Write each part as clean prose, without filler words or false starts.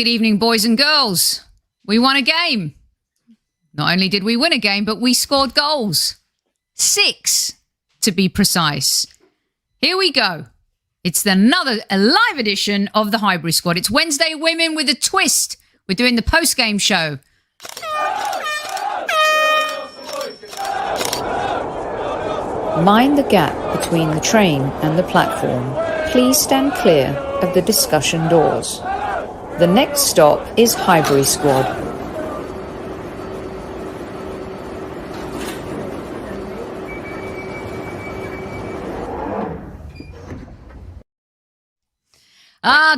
Good evening, boys and girls. We won a game. Not only did we win a game, but we scored goals. 6, to be precise. Here we go. It's a live edition of the Highbury Squad. It's Wednesday Women with a twist. We're doing the post-game show. Mind the gap between the train and the platform. Please stand clear of the discussion doors. The next stop is Highbury Squad.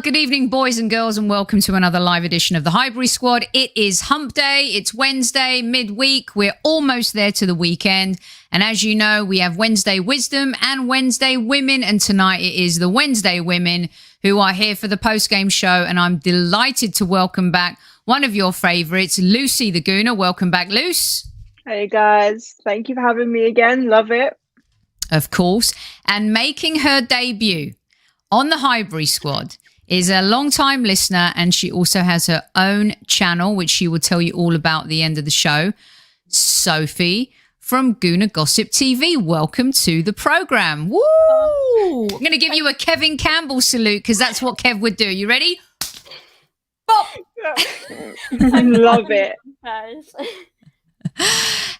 Good evening, boys and girls, and welcome to another live edition of the Highbury Squad. It is hump day. It's Wednesday, midweek. We're almost there to the weekend. And as you know, we have Wednesday Wisdom and Wednesday Women. And tonight it is the Wednesday Women who are here for the post-game show. And I'm delighted to welcome back one of your favourites, Lucy the Gooner. Welcome back, Luce. Hey, guys. Thank you for having me again. Love it. Of course. And making her debut on the Highbury Squad is a long-time listener, and she also has her own channel, which she will tell you all about at the end of the show. Sophie from Gooner Gossip TV. Welcome to the programme. Woo! I'm going to give you a Kevin Campbell salute because that's what Kev would do. You ready? Bop! I love it. Guys.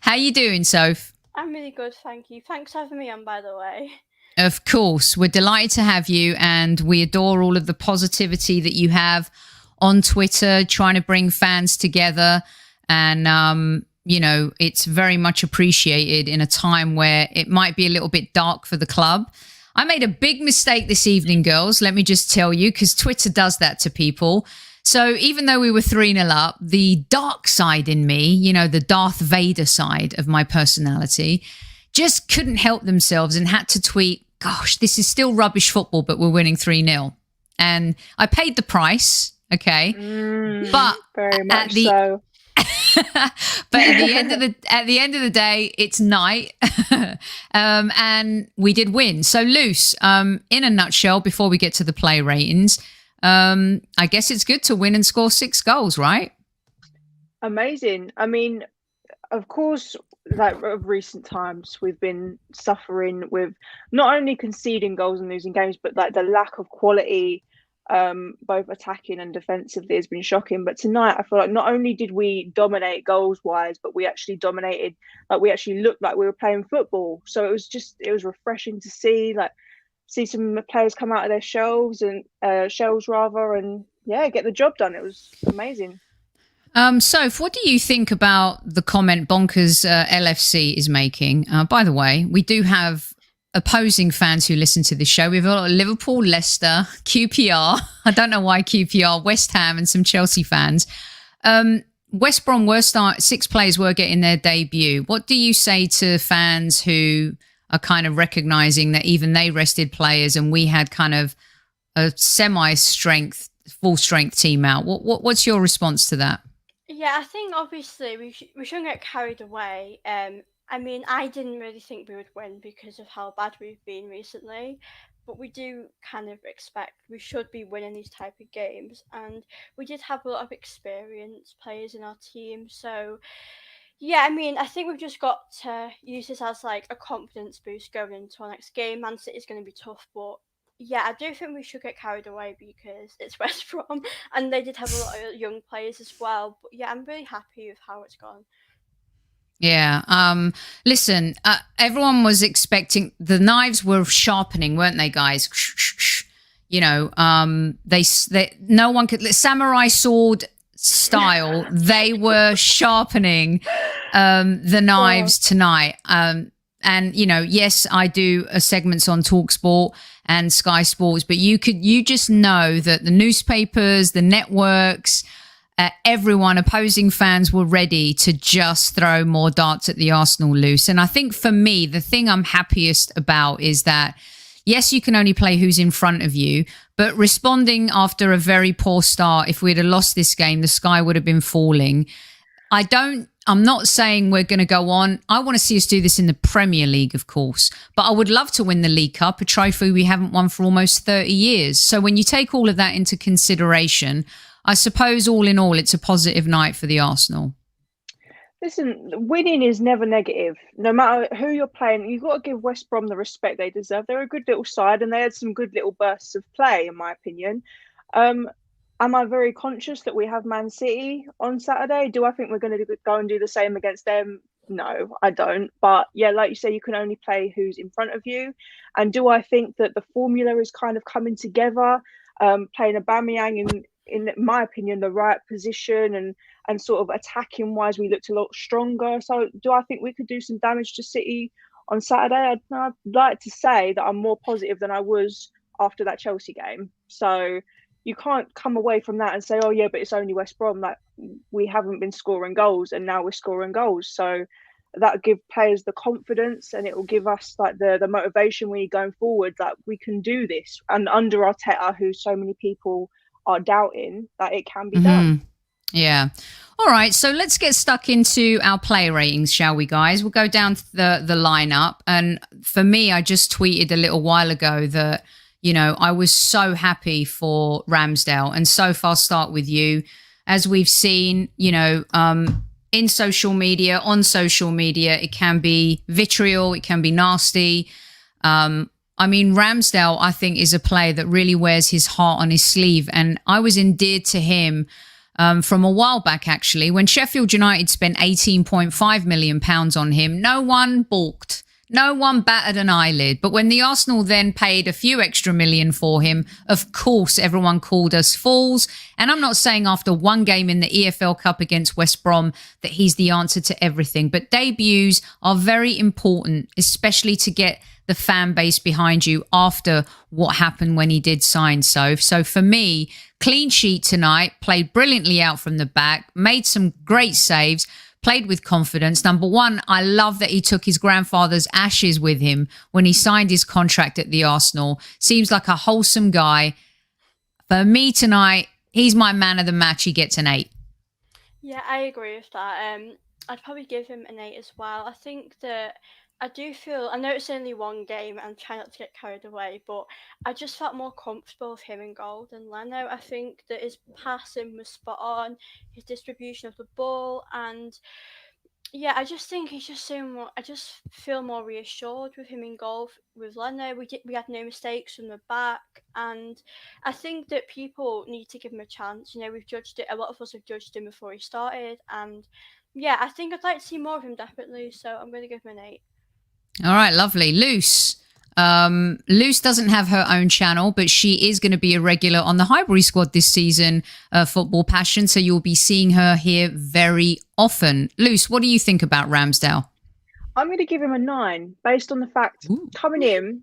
How you doing, Soph? I'm really good, thank you. Thanks for having me on, by the way. Of course. We're delighted to have you, and we adore all of the positivity that you have on Twitter, trying to bring fans together. And, you know, it's very much appreciated in a time where it might be a little bit dark for the club. I made a big mistake this evening, girls, let me just tell you, because Twitter does that to people. So even though we were 3-0 up, the dark side in me, you know, the Darth Vader side of my personality, just couldn't help themselves and had to tweet, gosh, this is still rubbish football, but we're winning 3-0. And I paid the price, okay? But very much so. But at the end of the day, it's night, and we did win. So, Luce, in a nutshell, before we get to the play ratings, I guess it's good to win and score 6 goals, right? Amazing. I mean, of course, like of recent times, we've been suffering with not only conceding goals and losing games, but like the lack of quality, both attacking and defensively, has been shocking. But tonight, I feel like not only did we dominate goals wise, but we actually dominated. Like we actually looked like we were playing football. So it was refreshing to see some players come out of their shells and get the job done. It was amazing. Soph, what do you think about the comment Bonkers LFC is making? By the way, we do have opposing fans who listen to this show. We've got Liverpool, Leicester, QPR. I don't know why QPR, West Ham, and some Chelsea fans. West Brom 6 players were getting their debut. What do you say to fans who are kind of recognising that even they rested players and we had kind of a semi-strength, full-strength team out? What's your response to that? Yeah, I think obviously we shouldn't get carried away. I mean, I didn't really think we would win because of how bad we've been recently, but we do kind of expect we should be winning these type of games, and we did have a lot of experienced players in our team. So, yeah, I mean, I think we've just got to use this as like a confidence boost going into our next game. Man City is going to be tough, but yeah, I do think we should get carried away because it's West Brom and they did have a lot of young players as well. But yeah, I'm really happy with how it's gone. Yeah. Listen, everyone was expecting, the knives were sharpening, weren't they, guys? You know, they no one could, samurai sword style, they were sharpening the knives tonight. And, you know, yes, I do segments on TalkSport and Sky Sports, but you just know that the newspapers, the networks, everyone, opposing fans were ready to just throw more darts at the Arsenal, Luce. And I think for me, the thing I'm happiest about is that, yes, you can only play who's in front of you, but responding after a very poor start, if we'd have lost this game, the sky would have been falling. I'm not saying we're going to go on. I want to see us do this in the Premier League, of course, but I would love to win the League Cup, a trophy we haven't won for almost 30 years. So when you take all of that into consideration, I suppose all in all, it's a positive night for the Arsenal. Listen, winning is never negative. No matter who you're playing, you've got to give West Brom the respect they deserve. They're a good little side and they had some good little bursts of play, in my opinion. Am I very conscious that we have Man City on Saturday? Do I think we're going to go and do the same against them? No, I don't. But yeah, like you say, you can only play who's in front of you. And do I think that the formula is kind of coming together, playing Aubameyang in my opinion, the right position and sort of attacking wise, we looked a lot stronger. So do I think we could do some damage to City on Saturday? I'd like to say that I'm more positive than I was after that Chelsea game. So you can't come away from that and say, oh yeah, but it's only West Brom. Like, we haven't been scoring goals and now we're scoring goals. So that'll give players the confidence and it will give us like the motivation we need going forward that we can do this. And under Arteta, who so many people are doubting, that it can be done. Yeah. All right. So let's get stuck into our player ratings, shall we, guys? We'll go down to the lineup. And for me, I just tweeted a little while ago that, you know, I was so happy for Ramsdale. And Sophie, I'll start with you. As we've seen, you know, in social media, on social media, it can be vitriol, it can be nasty. I mean, Ramsdale, I think, is a player that really wears his heart on his sleeve. And I was endeared to him from a while back, actually, when Sheffield United spent £18.5 million on him. No one balked. No one batted an eyelid. But when the Arsenal then paid a few extra million for him, of course, everyone called us fools. And I'm not saying after one game in the EFL Cup against West Brom that he's the answer to everything. But debuts are very important, especially to get the fan base behind you after what happened when he did sign. So for me, clean sheet tonight, played brilliantly out from the back, made some great saves, played with confidence. Number one, I love that he took his grandfather's ashes with him when he signed his contract at the Arsenal. Seems like a wholesome guy. For me tonight, he's my man of the match. He gets an 8. Yeah, I agree with that. I'd probably give him an 8 as well. I think that I do feel, I know it's only one game and try not to get carried away, but I just felt more comfortable with him in goal than Leno. I think that his passing was spot on, his distribution of the ball, and yeah, I just think he's just so more, I just feel more reassured with him in goal with Leno. We had no mistakes from the back, and I think that people need to give him a chance. You know, we've judged it, a lot of us have judged him before he started, and yeah, I think I'd like to see more of him definitely, so I'm going to give him an 8. All right, lovely. Luce. Luce doesn't have her own channel, but she is going to be a regular on the Highbury squad this season, Football Passion. So you'll be seeing her here very often. Luce, what do you think about Ramsdale? I'm going to give him a 9 based on the fact coming in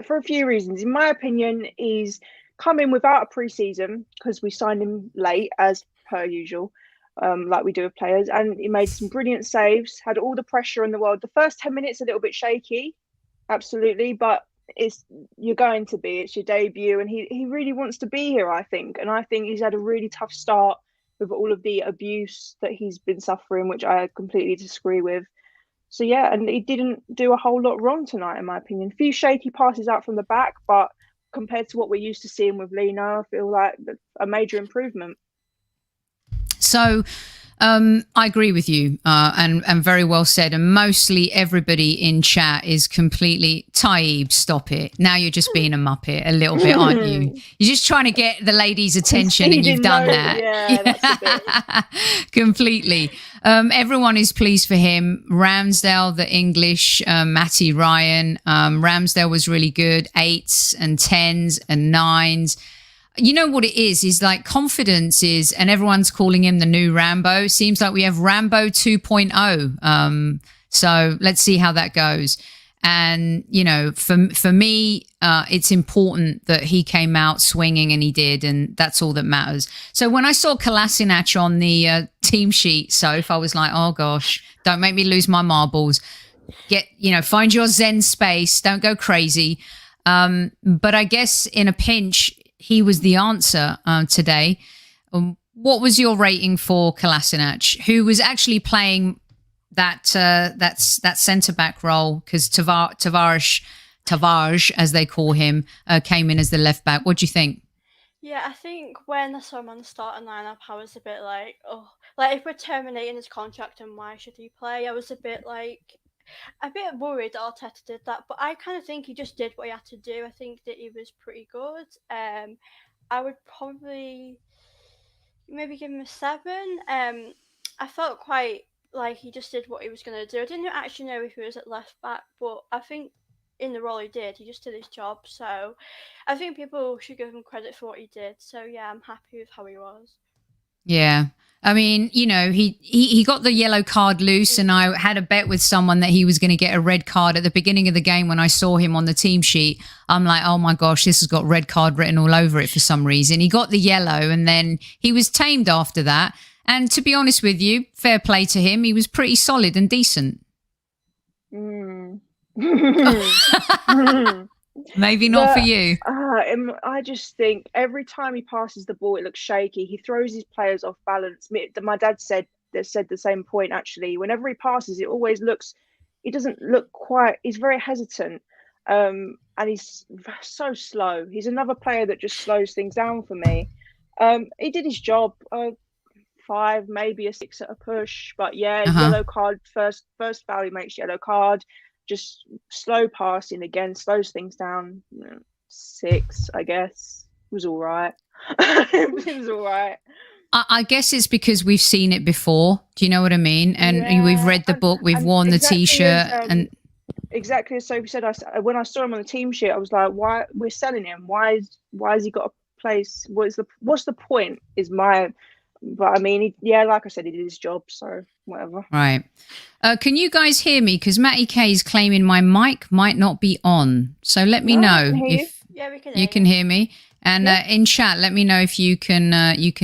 for a few reasons. In my opinion, he's come in without a pre-season because we signed him late as per usual. Like we do with players, and he made some brilliant saves, had all the pressure in the world. The first 10 minutes a little bit shaky, absolutely, but it's your debut, and he really wants to be here, I think. And I think he's had a really tough start with all of the abuse that he's been suffering, which I completely disagree with. So yeah, and he didn't do a whole lot wrong tonight, in my opinion. A few shaky passes out from the back, but compared to what we're used to seeing with Lena, I feel like a major improvement. So I agree with you and very well said. And mostly everybody in chat is completely, Taib, stop it. Now you're just being a muppet a little bit, aren't you? You're just trying to get the ladies' attention and you've done that. Yeah, that's a bit. Completely. Everyone is pleased for him. Ramsdale, the English, Matty Ryan. Ramsdale was really good. 8s and 10s and 9s. You know what it is like confidence is, and everyone's calling him the new Rambo. Seems like we have Rambo 2.0. So let's see how that goes. And, you know, for me, it's important that he came out swinging, and he did. And that's all that matters. So when I saw Kolasinac on the team sheet, Soph, I was like, oh, gosh, don't make me lose my marbles. Find your Zen space. Don't go crazy. But I guess in a pinch, he was the answer today. What was your rating for Kolasinac, who was actually playing that centre-back role, because Tavares, as they call him, came in as the left-back? What do you think? Yeah, I think when I saw him on the starting lineup, I was a bit like, oh, like if we're terminating his contract and why should he play? I was a bit worried that Arteta did that, but I kind of think he just did what he had to do. I think that he was pretty good. I would probably maybe give him a 7. I felt quite like he just did what he was going to do. I didn't actually know if he was at left back, but I think in the role he did, he just did his job. So I think people should give him credit for what he did. So yeah, I'm happy with how he was. Yeah. I mean, you know, he got the yellow card loose, and I had a bet with someone that he was going to get a red card at the beginning of the game. When I saw him on the team sheet, I'm like, oh my gosh, this has got red card written all over it for some reason. He got the yellow, and then he was tamed after that. And to be honest with you, fair play to him. He was pretty solid and decent. Maybe not for you. I just think every time he passes the ball, it looks shaky. He throws his players off balance. My dad said the same point, actually. Whenever he passes, it always looks, he doesn't look quite, he's very hesitant. And he's so slow. He's another player that just slows things down for me. He did his job. 5, maybe a 6 at a push. But yeah, yellow card, first foul, he makes yellow card. Just slow passing again, slows things down. 6, I guess. It was all right. It was all right. I guess it's because we've seen it before. Do you know what I mean? And we've read the book, we've worn the T-shirt. And exactly as Sophie said, when I saw him on the team sheet, I was like, why we're selling him? Why has he got a place? What's the point is my... But I mean, like I said, he did his job, so whatever. Right. Can you guys hear me? Because Matty K is claiming my mic might not be on. So let me know if we can you can hear me. And in chat, let me know if you can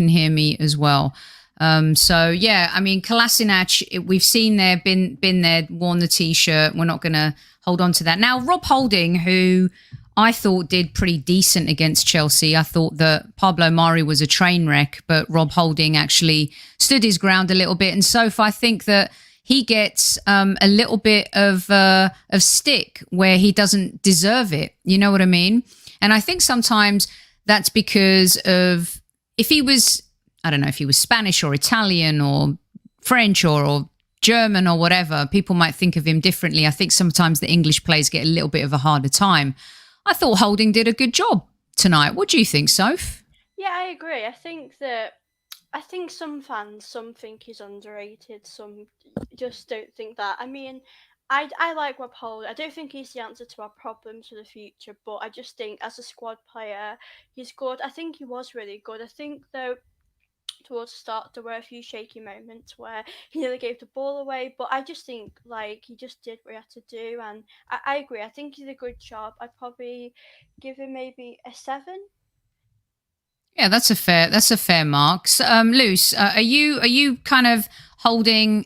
hear me as well. So yeah, I mean, Kolasinac, we've seen there, been there, worn the T-shirt. We're not going to hold on to that. Now, Rob Holding, who I thought did pretty decent against Chelsea. I thought that Pablo Mari was a train wreck, but Rob Holding actually stood his ground a little bit. And so I think that he gets a little bit of stick where he doesn't deserve it. You know what I mean? And I think sometimes that's because of, if he was, I don't know, if he was Spanish or Italian or French or German or whatever, people might think of him differently. I think sometimes the English players get a little bit of a harder time. I thought Holding did a good job tonight. What do you think, Soph? Yeah, I agree. I think some fans, think he's underrated. Some just don't think that. I mean, I like Rob Holding. I don't think he's the answer to our problems for the future, but I just think as a squad player, he's good. I think he was really good. I think, though, towards the start, there were a few shaky moments where he nearly gave the ball away, but I just think he just did what he had to do, and I agree. I think he did a good job. I'd probably give him maybe a 7. Yeah, that's a fair mark. Luce, are you kind of holding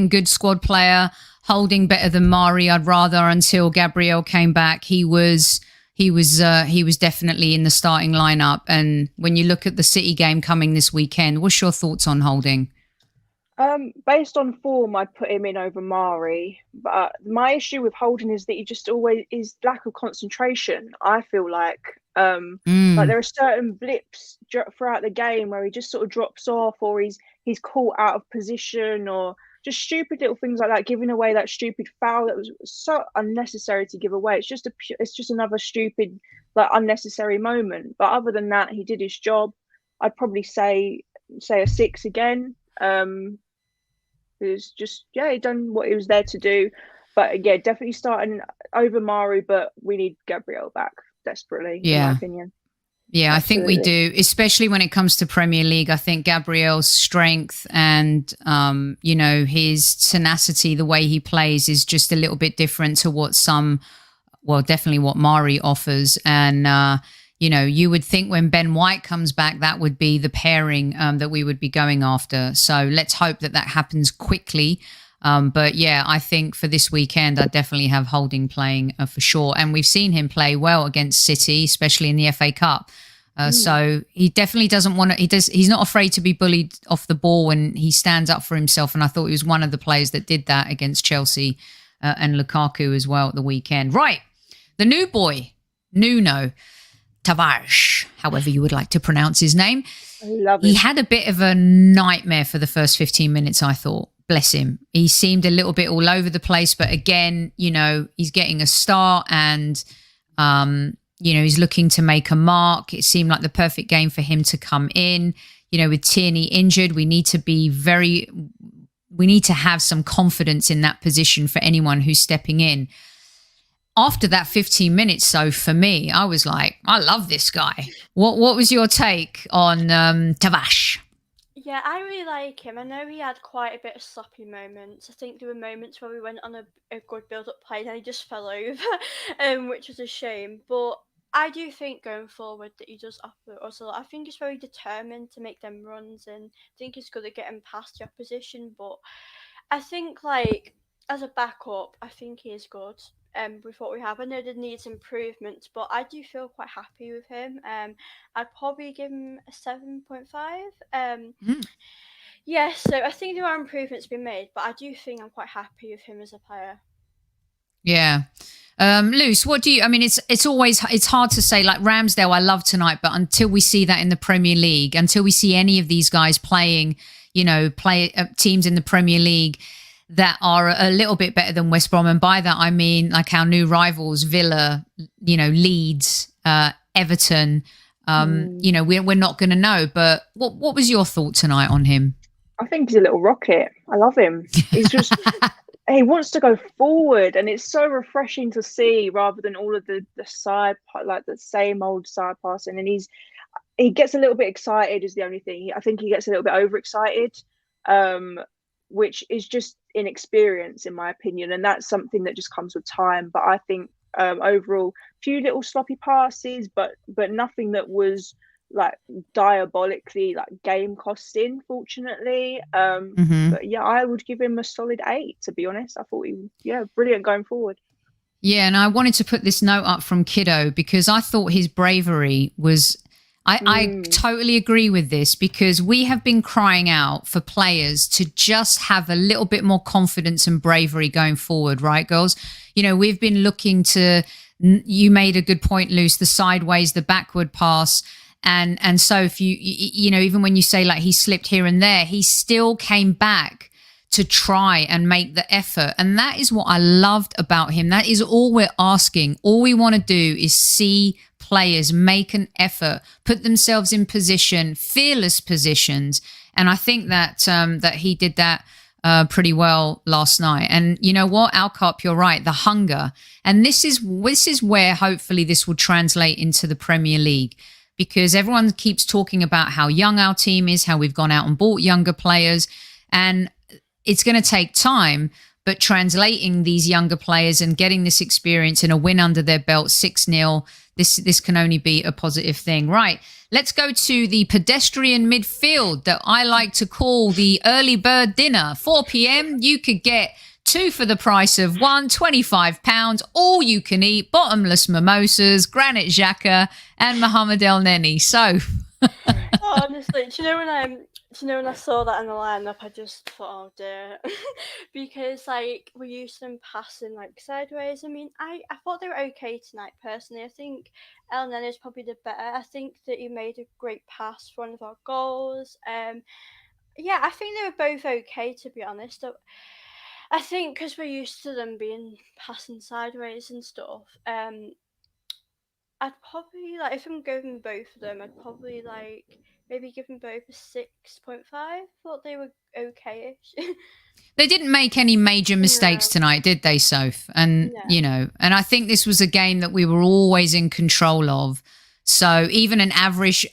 good squad player, holding better than Mari? I'd rather, until Gabriel came back, he was definitely in the starting lineup. And when you look at the City game coming this weekend, what's your thoughts on Holding? Based on form, I'd put him in over Mari. But my issue with Holding is that he just always is lack of concentration. I feel like there are certain blips throughout the game where he just sort of drops off, or he's caught out of position, or just stupid little things like that, giving away that stupid foul that was so unnecessary to give away. It's just another stupid, unnecessary moment. But other than that, he did his job. I'd probably say a 6 again. It was just, he done what he was there to do. But yeah, definitely starting over Mari, but we need Gabriel back desperately, in my opinion. Yeah, Absolutely. I think we do, especially when it comes to Premier League. I think Gabriel's strength and, his tenacity, the way he plays, is just a little bit different to what definitely what Mari offers. And, you would think when Ben White comes back, that would be the pairing that we would be going after. So let's hope that happens quickly. But yeah, I think for this weekend, I definitely have Holding playing for sure. And we've seen him play well against City, especially in the FA Cup. So he definitely doesn't want to, he's not afraid to be bullied off the ball when he stands up for himself. And I thought he was one of the players that did that against Chelsea and Lukaku as well at the weekend. Right. The new boy, Nuno. Tavares, however you would like to pronounce his name. I love it. He had a bit of a nightmare for the first 15 minutes, I thought. Bless him. He seemed a little bit all over the place, but again, you know, he's getting a start and, you know, he's looking to make a mark. It seemed like the perfect game for him to come in. You know, with Tierney injured, we need to have some confidence in that position for anyone who's stepping in. After that 15 minutes, so for me, I was like, I love this guy. What was your take on Tavares? Yeah, I really like him. I know he had quite a bit of sloppy moments. I think there were moments where we went on a good build-up play and he just fell over, which was a shame. But I do think going forward that he does offer us a lot. I think he's very determined to make them runs and I think he's good at getting past the opposition. But I think, like, as a backup, I think he is good. With what we have, I know there needs improvements, but I do feel quite happy with him. I'd probably give him a 7.5. Yeah, so I think there are improvements being made, but I do think I'm quite happy with him as a player. Yeah. Luce, what do you, I mean, it's hard to say, like Ramsdale, I love tonight, but until we see that in the Premier League, until we see any of these guys playing, you know, teams in the Premier League that are a little bit better than West Brom. And by that, I mean like our new rivals, Villa, you know, Leeds, Everton, you know, we're not going to know. But what was your thought tonight on him? I think he's a little rocket. I love him. He's just, he wants to go forward and it's so refreshing to see rather than all of the side, like the same old side passing. And he gets a little bit excited is the only thing. I think he gets a little bit overexcited, which is just inexperience in my opinion, and that's something that just comes with time. But I think overall, few little sloppy passes, but nothing that was like diabolically like game costing, fortunately. But yeah, I would give him a solid 8, to be honest. I thought brilliant going forward. Yeah, and I wanted to put this note up from Kiddo because I thought his bravery was I totally agree with this because we have been crying out for players to just have a little bit more confidence and bravery going forward, right, girls? You know, we've been looking to, you made a good point, Luce, the sideways, the backward pass. And so if you know, even when you say like he slipped here and there, he still came back to try and make the effort. And that is what I loved about him. That is all we're asking. All we want to do is see players make an effort, put themselves in position, fearless positions. And I think that that he did that pretty well last night. And you know what, Alcop, you're right, the hunger. And this is where hopefully this will translate into the Premier League, because everyone keeps talking about how young our team is, how we've gone out and bought younger players. And it's going to take time, but translating these younger players and getting this experience and a win under their belt, 6-0, this can only be a positive thing. Right, let's go to the pedestrian midfield that I like to call the early bird dinner. 4 p.m, you could get 2 for the price of 1, £25, all you can eat, bottomless mimosas, granite Xhaka and Mohamed El Neni. So... honestly, do you know when I saw that in the lineup, I just thought, oh dear, because like we're used to them passing like sideways. I mean, I thought they were okay tonight personally. I think El Neni is probably the better. I think that he made a great pass for one of our goals. Yeah, I think they were both okay, to be honest. I think because we're used to them being passing sideways and stuff. I'd probably, like, if I'm going both of them, I'd probably, like, maybe give them both a 6.5. Thought they were okay-ish. They didn't make any major mistakes tonight, did they, Soph? And, you know, and I think this was a game that we were always in control of. So even an average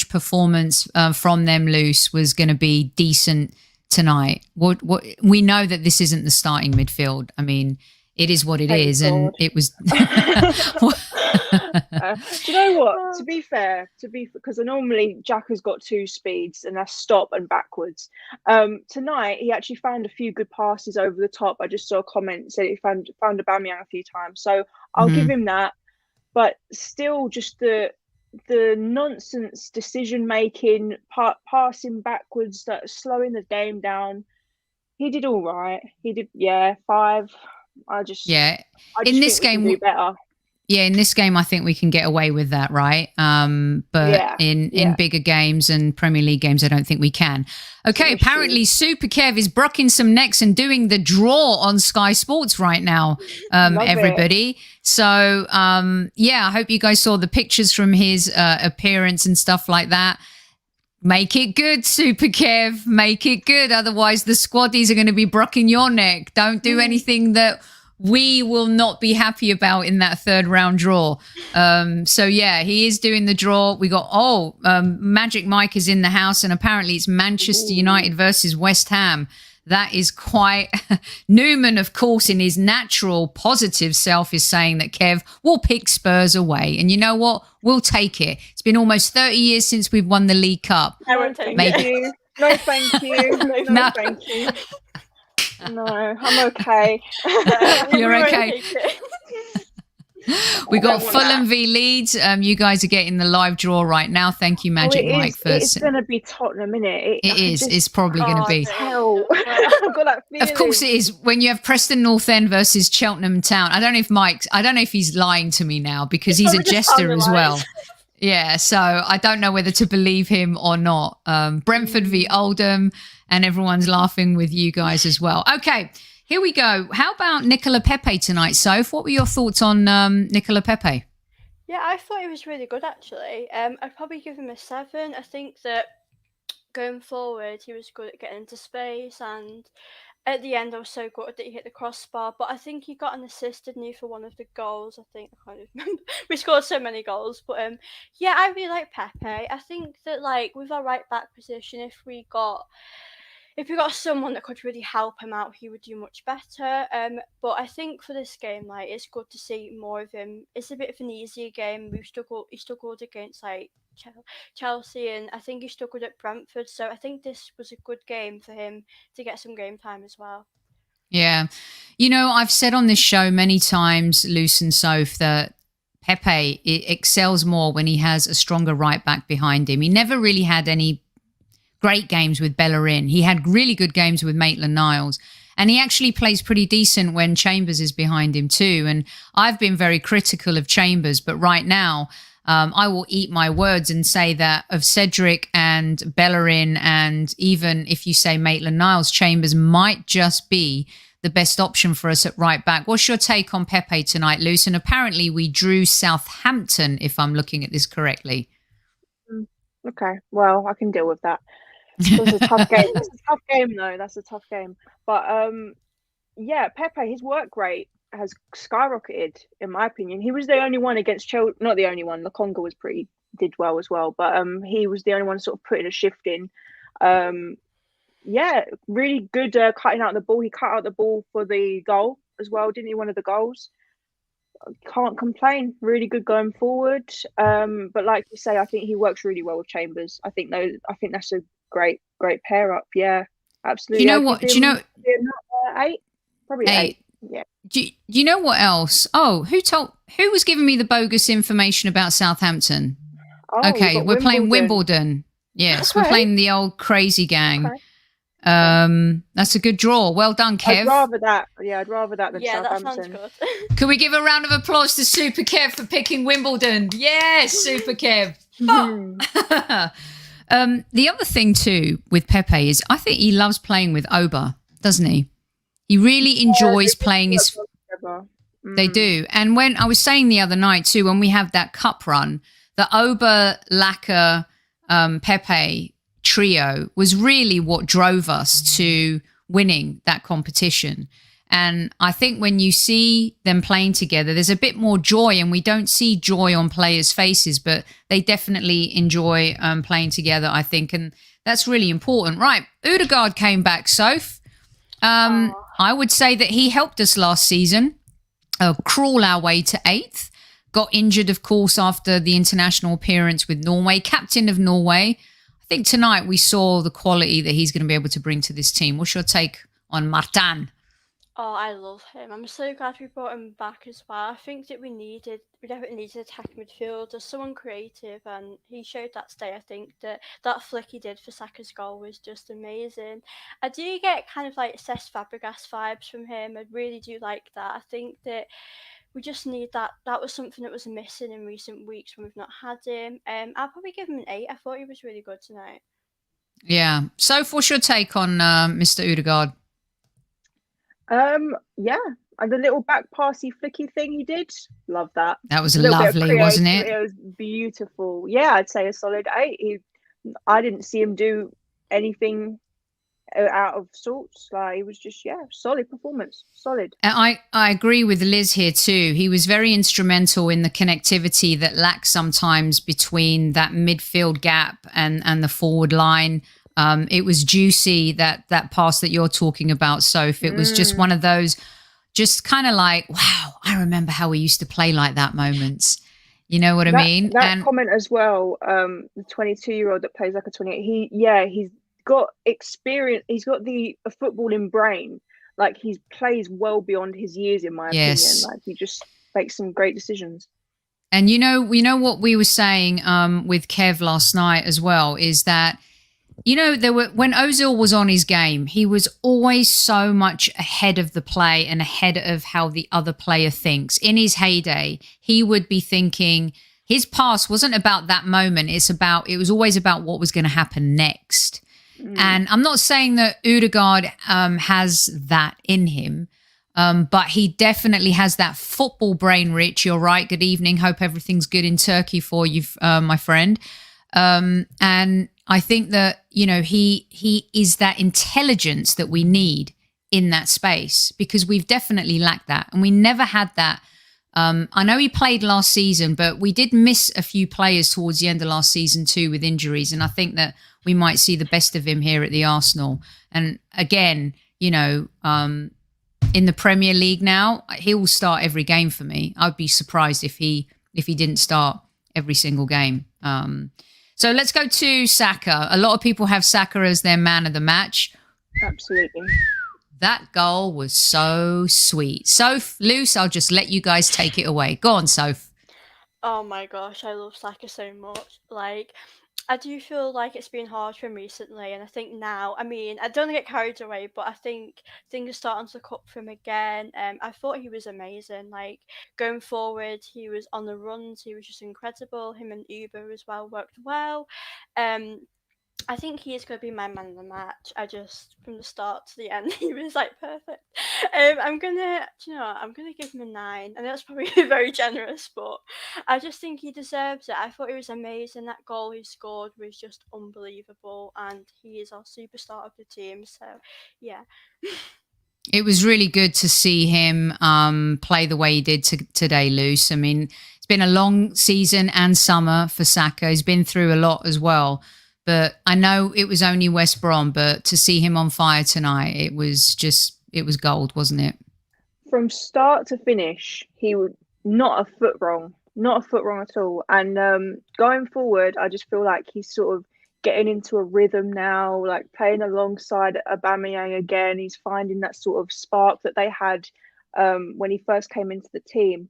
performance from them, Luce, was going to be decent tonight. What we know that this isn't the starting midfield. I mean, it is what it is, and it was... do you know what? To be fair, because normally Jack has got 2 speeds, and that's stop and backwards. Tonight he actually found a few good passes over the top. I just saw a comment said he found Aubameyang a few times, so I'll give him that. But still, just the nonsense decision making, passing backwards, that slowing the game down. He did all right. He did, 5. I just in this game do better. Yeah, in this game, I think we can get away with that, right? But in bigger games and Premier League games, I don't think we can. Okay, apparently Super Kev is brocking some necks and doing the draw on Sky Sports right now, everybody. So, yeah, I hope you guys saw the pictures from his appearance and stuff like that. Make it good, Super Kev. Make it good. Otherwise, the squaddies are going to be brocking your neck. Don't do anything that we will not be happy about in that third round draw. So yeah, he is doing the draw. We got Magic Mike is in the house, and apparently it's Manchester United versus West Ham. That is quite Newman, of course, in his natural positive self is saying that Kev will pick Spurs away. And you know what? We'll take it. It's been almost 30 years since we've won the League Cup. I won't take it. No, thank you. No, thank you. No, I'm okay. You're okay. We got Fulham v Leeds. You guys are getting the live draw right now. Thank you, Magic Mike. It's going to be Tottenham, isn't it? It is. It's probably going to be. Hell. I've got that feeling. Of course it is. When you have Preston North End versus Cheltenham Town. I don't know if he's lying to me now because he's a jester as well. Yeah, so I don't know whether to believe him or not. Brentford v Oldham, and everyone's laughing with you guys as well. Okay, here we go. How about Nicola Pepe tonight, Soph? What were your thoughts on Nicola Pepe? Yeah, I thought he was really good, actually. I'd probably give him a 7. I think that going forward, he was good at getting into space, and at the end, I was so good that he hit the crossbar. But I think he got an assist, didn't he, for one of the goals? I can't even remember. We scored so many goals. But yeah, I really like Pepe. I think that, like, with our right back position, if we got someone that could really help him out, he would do much better. But I think for this game, like, it's good to see more of him. It's a bit of an easier game. He struggled against, like, Chelsea, and I think he struggled at Brentford. So I think this was a good game for him to get some game time as well. Yeah. You know, I've said on this show many times, Luce and Soph, that Pepe excels more when he has a stronger right back behind him. He never really had any great games with Bellerin. He had really good games with Maitland-Niles. And he actually plays pretty decent when Chambers is behind him too. And I've been very critical of Chambers, but right now I will eat my words and say that of Cedric and Bellerin, and even if you say Maitland-Niles, Chambers might just be the best option for us at right back. What's your take on Pepe tonight, Luce? And apparently we drew Southampton, if I'm looking at this correctly. Okay, well, I can deal with that. That's a tough game. That's a tough game, though. That's a tough game. But yeah, Pepe, his work rate has skyrocketed, in my opinion. He was the only one against Chelsea. Not the only one. Lokonga did well as well, but he was the only one sort of putting a shift in. Yeah, really good cutting out the ball. He cut out the ball for the goal as well, didn't he? One of the goals. Can't complain. Really good going forward. But like you say, I think he works really well with Chambers. I think that's a great pair up. Yeah, absolutely. You know what? Do you know 8? Probably 8. Yeah. Do you know what else? Oh, who was giving me the bogus information about Southampton? Oh, okay, we're playing Wimbledon. Yes, okay. We're playing the old crazy gang. Okay. That's a good draw. Well done, Kev. I'd rather that than Southampton. That sounds good. Can we give a round of applause to Super Kev for picking Wimbledon? Yes, Super Kev. The other thing too with Pepe is I think he loves playing with Oba, doesn't he? He really enjoys playing his... They do. And when I was saying the other night too, when we have that cup run, the Oba, Laka, Pepe trio was really what drove us to winning that competition. And I think when you see them playing together, there's a bit more joy, and we don't see joy on players' faces, but they definitely enjoy playing together, I think. And that's really important. Right. Odegaard came back, Soph. I would say that he helped us last season crawl our way to 8th. Got injured, of course, after the international appearance with Norway. Captain of Norway. I think tonight we saw the quality that he's going to be able to bring to this team. What's your take on Martin? Oh, I love him. I'm so glad we brought him back as well. I think that we definitely needed attacking midfield as someone creative, and he showed that today. I think that flick he did for Saka's goal was just amazing. I do get kind of like Cesc Fabregas vibes from him. I really do like that. I think that we just need that. That was something that was missing in recent weeks when we've not had him. I'll probably give him an 8. I thought he was really good tonight. Yeah. Soph, what's your take on Mr. Odegaard? Yeah, and the little back passy flicky thing he did, love that. That was lovely, wasn't it? It was beautiful. Yeah, I'd say a solid 8. I didn't see him do anything out of sorts. Like, it was just, solid performance, solid. I agree with Liz here too. He was very instrumental in the connectivity that lacks sometimes between that midfield gap and the forward line. It was juicy, that pass that you're talking about, Soph. It was just one of those, just kind of like, wow, I remember how we used to play like that moments. You know what I mean? That comment as well, the 22-year-old that plays like a 28, he's got experience. He's got the footballing brain. Like, he plays well beyond his years, in my opinion. Like, he just makes some great decisions. And we know what we were saying with Kev last night as well, is that, when Ozil was on his game, he was always so much ahead of the play and ahead of how the other player thinks. In his heyday, he would be thinking his pass wasn't about that moment. It was always about what was going to happen next. And I'm not saying that Odegaard has that in him, but he definitely has that football brain, Rich. You're right. Good evening. Hope everything's good in Turkey for you, my friend. And I think that, he is that intelligence that we need in that space, because we've definitely lacked that. And we never had that. I know he played last season, but we did miss a few players towards the end of last season too with injuries. And I think that we might see the best of him here at the Arsenal. And again, in the Premier League now, he will start every game for me. I'd be surprised if he didn't start every single game. So let's go to Saka. A lot of people have Saka as their man of the match. Absolutely. That goal was so sweet. Soph, Luce, I'll just let you guys take it away. Go on, Soph. Oh my gosh, I love Saka so much. Like, I do feel like it's been hard for him recently, and I think now, I don't want to get carried away, but I think things are starting to cut for him again. I thought he was amazing. Like, going forward, he was on the runs, he was just incredible. Him and Uber as well worked well. I think he is going to be my man of the match. From the start to the end, he was like perfect. I'm gonna give him a 9, and that's probably very generous, but I just think he deserves it. I thought he was amazing. That goal he scored was just unbelievable, and he is our superstar of the team. So, yeah. It was really good to see him play the way he did today, Luce. I mean, it's been a long season and summer for Saka. He's been through a lot as well. But I know it was only West Brom, but to see him on fire tonight, it was gold, wasn't it? From start to finish, he was not a foot wrong at all. And going forward, I just feel like he's sort of getting into a rhythm now, like playing alongside Aubameyang again. He's finding that sort of spark that they had when he first came into the team.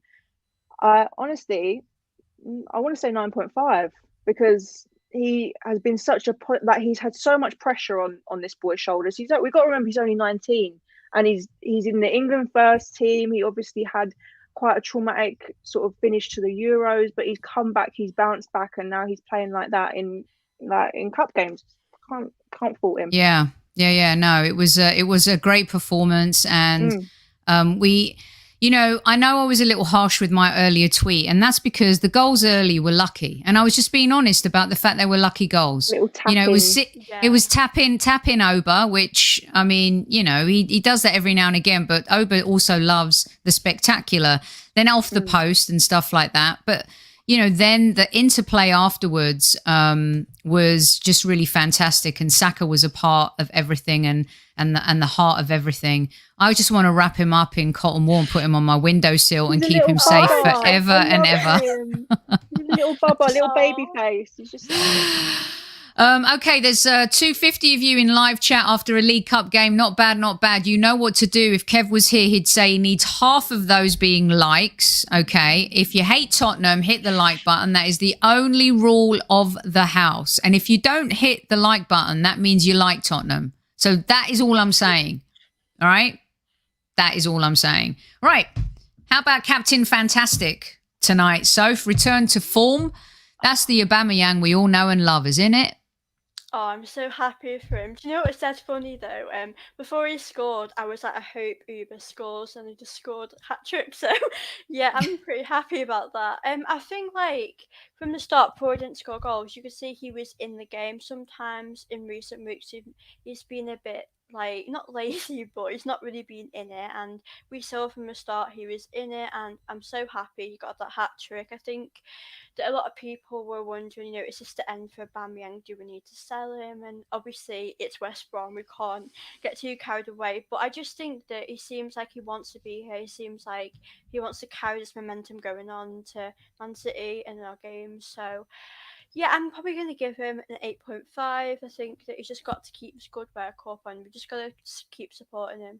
Honestly, I want to say 9.5, because he has been he's had so much pressure on this boy's shoulders. We've got to remember he's only 19, and he's in the England first team. He obviously had quite a traumatic sort of finish to the Euros, but he's come back, he's bounced back, and now he's playing like that in cup games. Can't fault him. Yeah. No, it was a great performance, and I know I was a little harsh with my earlier tweet, and that's because the goals early were lucky, and I was just being honest about the fact they were lucky goals. It was tap in Oba, which, I mean, he does that every now and again, but Oba also loves the spectacular, then off the post and stuff like that. But then the interplay afterwards was just really fantastic, and Saka was a part of everything and the heart of everything. I just want to wrap him up in cotton wool and put him on my windowsill and keep him safe forever and ever. Little Bubba, little baby face. He's just. Okay, there's 250 of you in live chat after a League Cup game. Not bad, not bad. You know what to do. If Kev was here, he'd say he needs half of those being likes. Okay, if you hate Tottenham, hit the like button. That is the only rule of the house. And if you don't hit the like button, that means you like Tottenham. So that is all I'm saying. All right? That is all I'm saying. Right. How about Captain Fantastic tonight? Soph, return to form. That's the Aubameyang we all know and love, isn't it? Oh, I'm so happy for him. Do you know what's dead funny though? Before he scored, I was like, I hope Uber scores, and he just scored a hat trick. So, yeah, I'm pretty happy about that. I think like from the start, before he didn't score goals, you could see he was in the game. Sometimes in recent weeks, he's been a bit like not lazy, but he's not really been in it. And we saw from the start he was in it, and I'm so happy he got that hat trick. I think that a lot of people were wondering, is this the end for Aubameyang? Do we need to sell him? And obviously it's West Brom, we can't get too carried away. But I just think that he seems like he wants to be here. He seems like he wants to carry this momentum going on to Man City in our games. So yeah, I'm probably going to give him an 8.5. I think that he's just got to keep his good work up, and we just got to keep supporting him.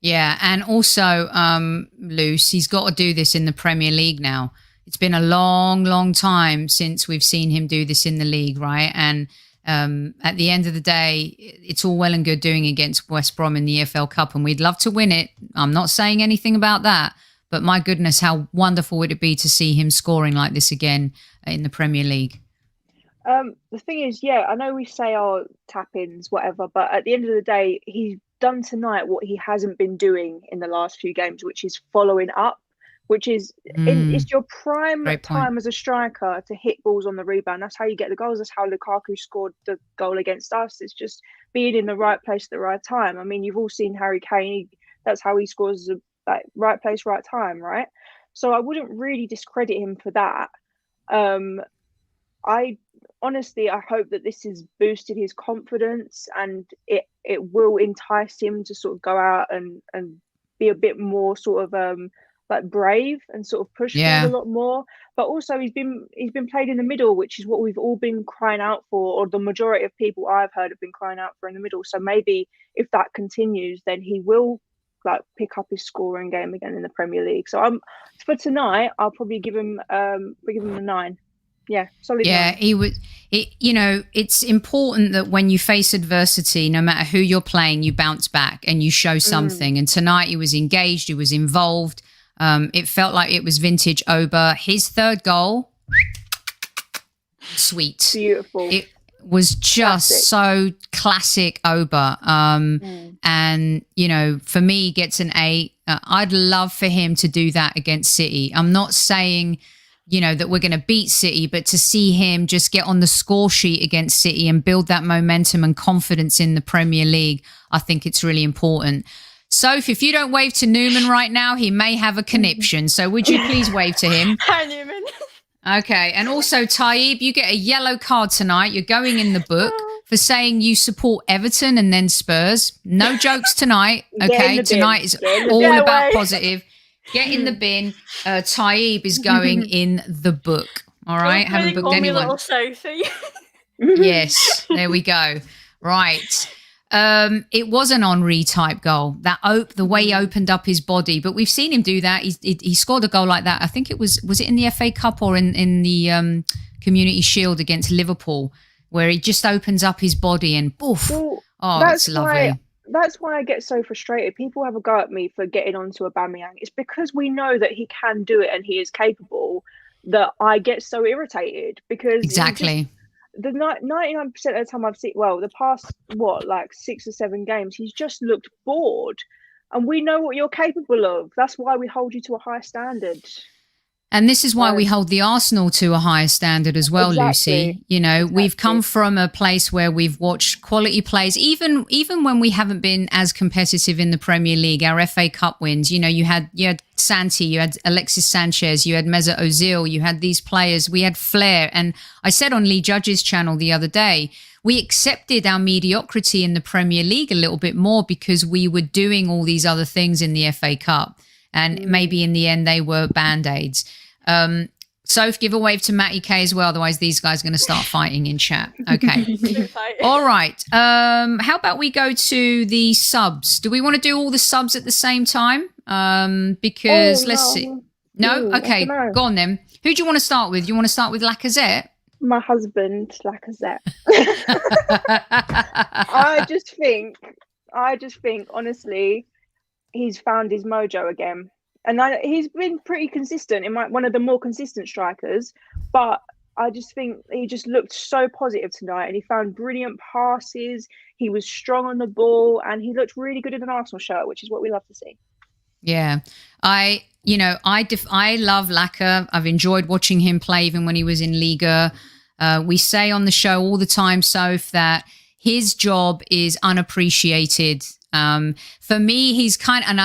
Yeah, and also, Luce, he's got to do this in the Premier League now. It's been a long, long time since we've seen him do this in the league, right? And at the end of the day, it's all well and good doing against West Brom in the EFL Cup, and we'd love to win it. I'm not saying anything about that, but my goodness, how wonderful would it be to see him scoring like this again in the Premier League? The thing is, yeah, I know we say our tap-ins, whatever, but at the end of the day, he's done tonight what he hasn't been doing in the last few games, which is following up. Which is it's your prime time as a striker to hit balls on the rebound. That's how you get the goals. That's how Lukaku scored the goal against us. It's just being in the right place at the right time. I mean, you've all seen Harry Kane. That's how he scores, like right place, right time, right? So I wouldn't really discredit him for that. I honestly, I hope that this has boosted his confidence, and it will entice him to sort of go out and be a bit more sort of like brave and sort of push forward a lot more. But also he's been played in the middle, which is what we've all been crying out for, or the majority of people I've heard have been crying out for in the middle. So maybe if that continues, then he will like pick up his scoring game again in the Premier League. So for tonight, I'll probably give him a 9. Yeah, solid. Yeah, 9. It's important that when you face adversity, no matter who you're playing, you bounce back and you show something. And tonight he was engaged, he was involved. It felt like it was vintage Oba. His third goal, sweet. Beautiful. It was just so classic Oba. And, for me, he gets an 8. I'd love for him to do that against City. I'm not saying, that we're going to beat City, but to see him just get on the score sheet against City and build that momentum and confidence in the Premier League, I think it's really important. Soph, if you don't wave to Newman right now, he may have a conniption. So would you please wave to him? Hi, Newman. Okay. And also, Taib, you get a yellow card tonight. You're going in the book for saying you support Everton and then Spurs. No jokes tonight. Okay. Tonight is all about positive. Get in the bin. Taib is going in the book. All right. Haven't booked anyone. Little Sophie. Yes. There we go. Right. It was an Henry type goal. The way he opened up his body, but we've seen him do that. He scored a goal like that. I think it was it in the FA Cup or in the Community Shield against Liverpool, where he just opens up his body and poof. Well, that's lovely. That's why I get so frustrated. People have a go at me for getting onto Aubameyang. It's because we know that he can do it and he is capable that I get so irritated because exactly. The 99% of the time I've seen, the past 6 or 7 games, he's just looked bored, and we know what you're capable of. That's why we hold you to a high standard. And this is why we hold the Arsenal to a higher standard as well, exactly. Lucy. We've come from a place where we've watched quality plays, even when we haven't been as competitive in the Premier League. Our FA Cup wins, you had Santi, you had Alexis Sanchez, you had Mesut Ozil, you had these players, we had flair. And I said on Lee Judge's channel the other day, we accepted our mediocrity in the Premier League a little bit more because we were doing all these other things in the FA Cup. And maybe in the end they were Band-Aids. Soph, give a wave to Matty K as well. Otherwise, these guys are going to start fighting in chat. Okay. All right. How about we go to the subs? Do we want to do all the subs at the same time? Because let's see. No? Okay. Go on then. Who do you want to start with? You want to start with Lacazette? My husband, Lacazette. I just think, honestly, he's found his mojo again. And he's been pretty consistent, one of the more consistent strikers. But I just think he just looked so positive tonight, and he found brilliant passes. He was strong on the ball, and he looked really good in an Arsenal shirt, which is what we love to see. Yeah, I love Laka. I've enjoyed watching him play even when he was in Liga. We say on the show all the time, Soph, that his job is unappreciated. For me, he's and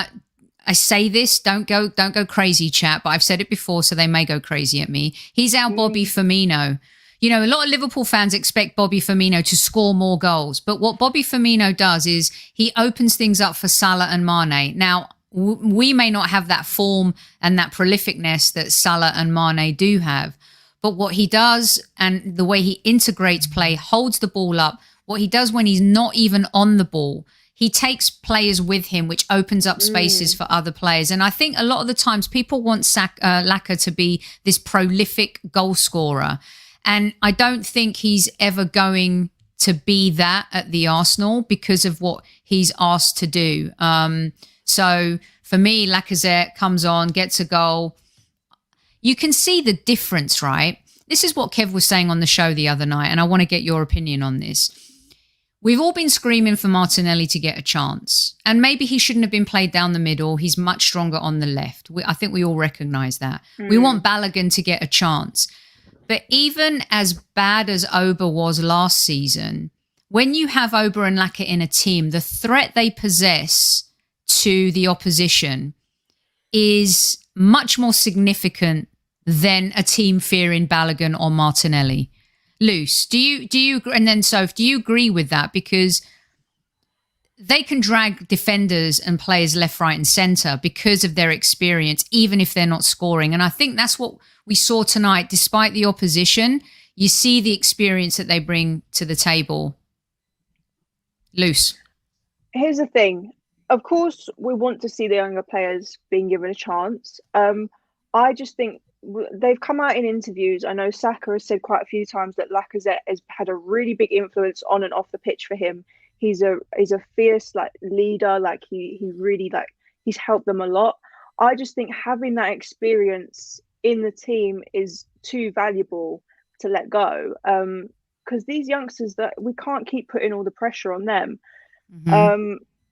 I say this, don't go crazy, chat, but I've said it before, so they may go crazy at me. He's our Bobby Firmino. You know, a lot of Liverpool fans expect Bobby Firmino to score more goals, but what Bobby Firmino does is he opens things up for Salah and Mane. Now, we may not have that form and that prolificness that Salah and Mane do have, but what he does and the way he integrates play, holds the ball up, what he does when he's not even on the ball, he takes players with him, which opens up spaces for other players. And I think a lot of the times people want Laka to be this prolific goal scorer. And I don't think he's ever going to be that at the Arsenal because of what he's asked to do. So for me, Lacazette comes on, gets a goal. You can see the difference, right? This is what Kev was saying on the show the other night, and I want to get your opinion on this. We've all been screaming for Martinelli to get a chance, and maybe he shouldn't have been played down the middle. He's much stronger on the left. I think we all recognise that. We want Balogun to get a chance. But even as bad as Oba was last season, when you have Oba and Laka in a team, the threat they possess to the opposition is much more significant than a team fearing Balogun or Martinelli. Luce, do you and then Soph, do you agree with that? Because they can drag defenders and players left, right and centre because of their experience, even if they're not scoring. And I think that's what we saw tonight. Despite the opposition, you see the experience that they bring to the table. Luce. Here's the thing. Of course, we want to see the younger players being given a chance. I just think they've come out in interviews. I know Saka has said quite a few times that Lacazette has had a really big influence on and off the pitch for him. He's a fierce leader. He really he's helped them a lot. I just think having that experience in the team is too valuable to let go. Because these youngsters, that we can't keep putting all the pressure on them.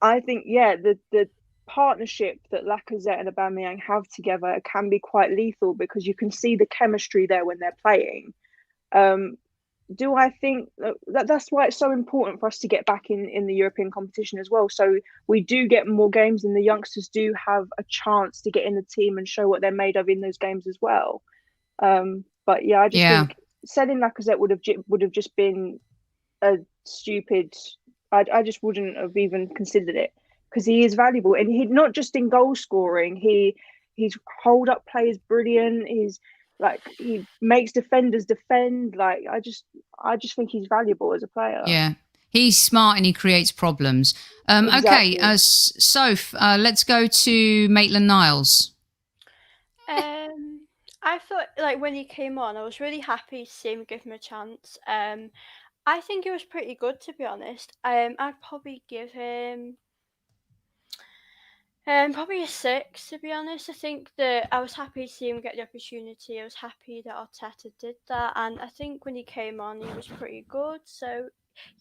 I think, the partnership that Lacazette and Aubameyang have together can be quite lethal because you can see the chemistry there when they're playing. Do I think that's why it's so important for us to get back in the European competition as well? So we do get more games and the youngsters do have a chance to get in the team and show what they're made of in those games as well. But yeah, I just think selling Lacazette would have just been a stupid. I just wouldn't have even considered it because he is valuable, and he not just in goal scoring. His hold up play is brilliant. He makes defenders defend. I just think he's valuable as a player. Yeah, he's smart and he creates problems. Exactly. Okay, Soph, let's go to Maitland-Niles. I thought when he came on, I was really happy to see him give him a chance. I think it was pretty good, to be honest. I'd probably give him probably a 6, to be honest. I think that I was happy to see him get the opportunity. I was happy that Arteta did that, and I think when he came on, he was pretty good. So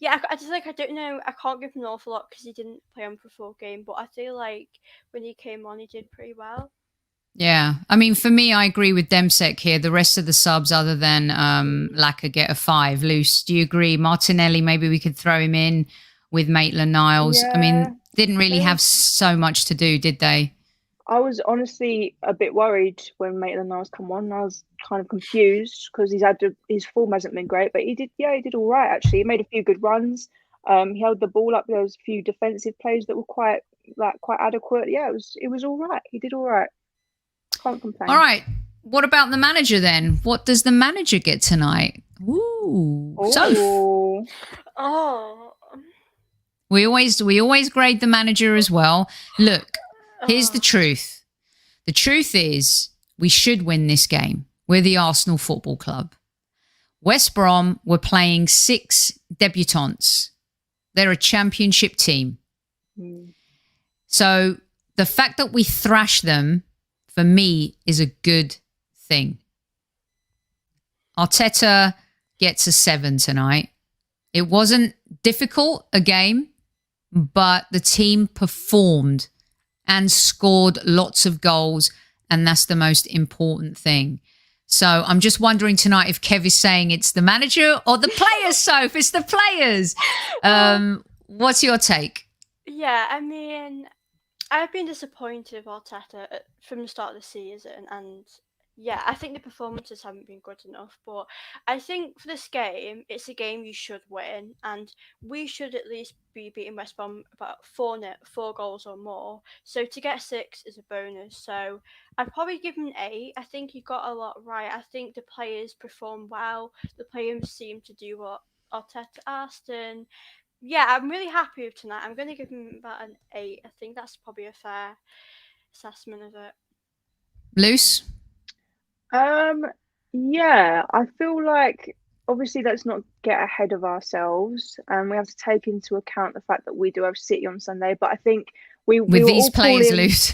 yeah, I just I don't know. I can't give him an awful lot because he didn't play on for full game, but I feel like when he came on, he did pretty well. Yeah, I mean, for me, I agree with Demsek here. The rest of the subs, other than Laka, get a 5. Luce, do you agree? Martinelli, maybe we could throw him in with Maitland-Niles. Yeah, I mean, didn't really have so much to do, did they? I was honestly a bit worried when Maitland-Niles come on. I was kind of confused because his form hasn't been great, but he did all right actually. He made a few good runs. He held the ball up. There was a few defensive plays that were quite adequate. Yeah, it was all right. He did all right. Can't complain. All right. What about the manager then? What does the manager get tonight? Ooh. So we always grade the manager as well. Look, here's the truth. The truth is we should win this game. We're the Arsenal Football Club. West Brom were playing 6 debutants. They're a championship team. So the fact that we thrash them for me, is a good thing. Arteta gets a 7 tonight. It wasn't difficult, a game, but the team performed and scored lots of goals, and that's the most important thing. So I'm just wondering tonight if Kev is saying it's the manager or the players, Soph. It's the players. What's your take? Yeah, I mean, I've been disappointed with Arteta from the start of the season, and yeah, I think the performances haven't been good enough. But I think for this game, it's a game you should win, and we should at least be beating West Brom about 4 goals or more. So to get 6 is a bonus. So I'd probably give him an 8. I think he got a lot right. I think the players performed well. The players seemed to do what Arteta asked, and yeah, I'm really happy with tonight. I'm going to give him about an 8. I think that's probably a fair assessment of it. Luce? Yeah, I feel like obviously let's not get ahead of ourselves, and we have to take into account the fact that we do have City on Sunday. But I think we With were these all players, calling, Luce.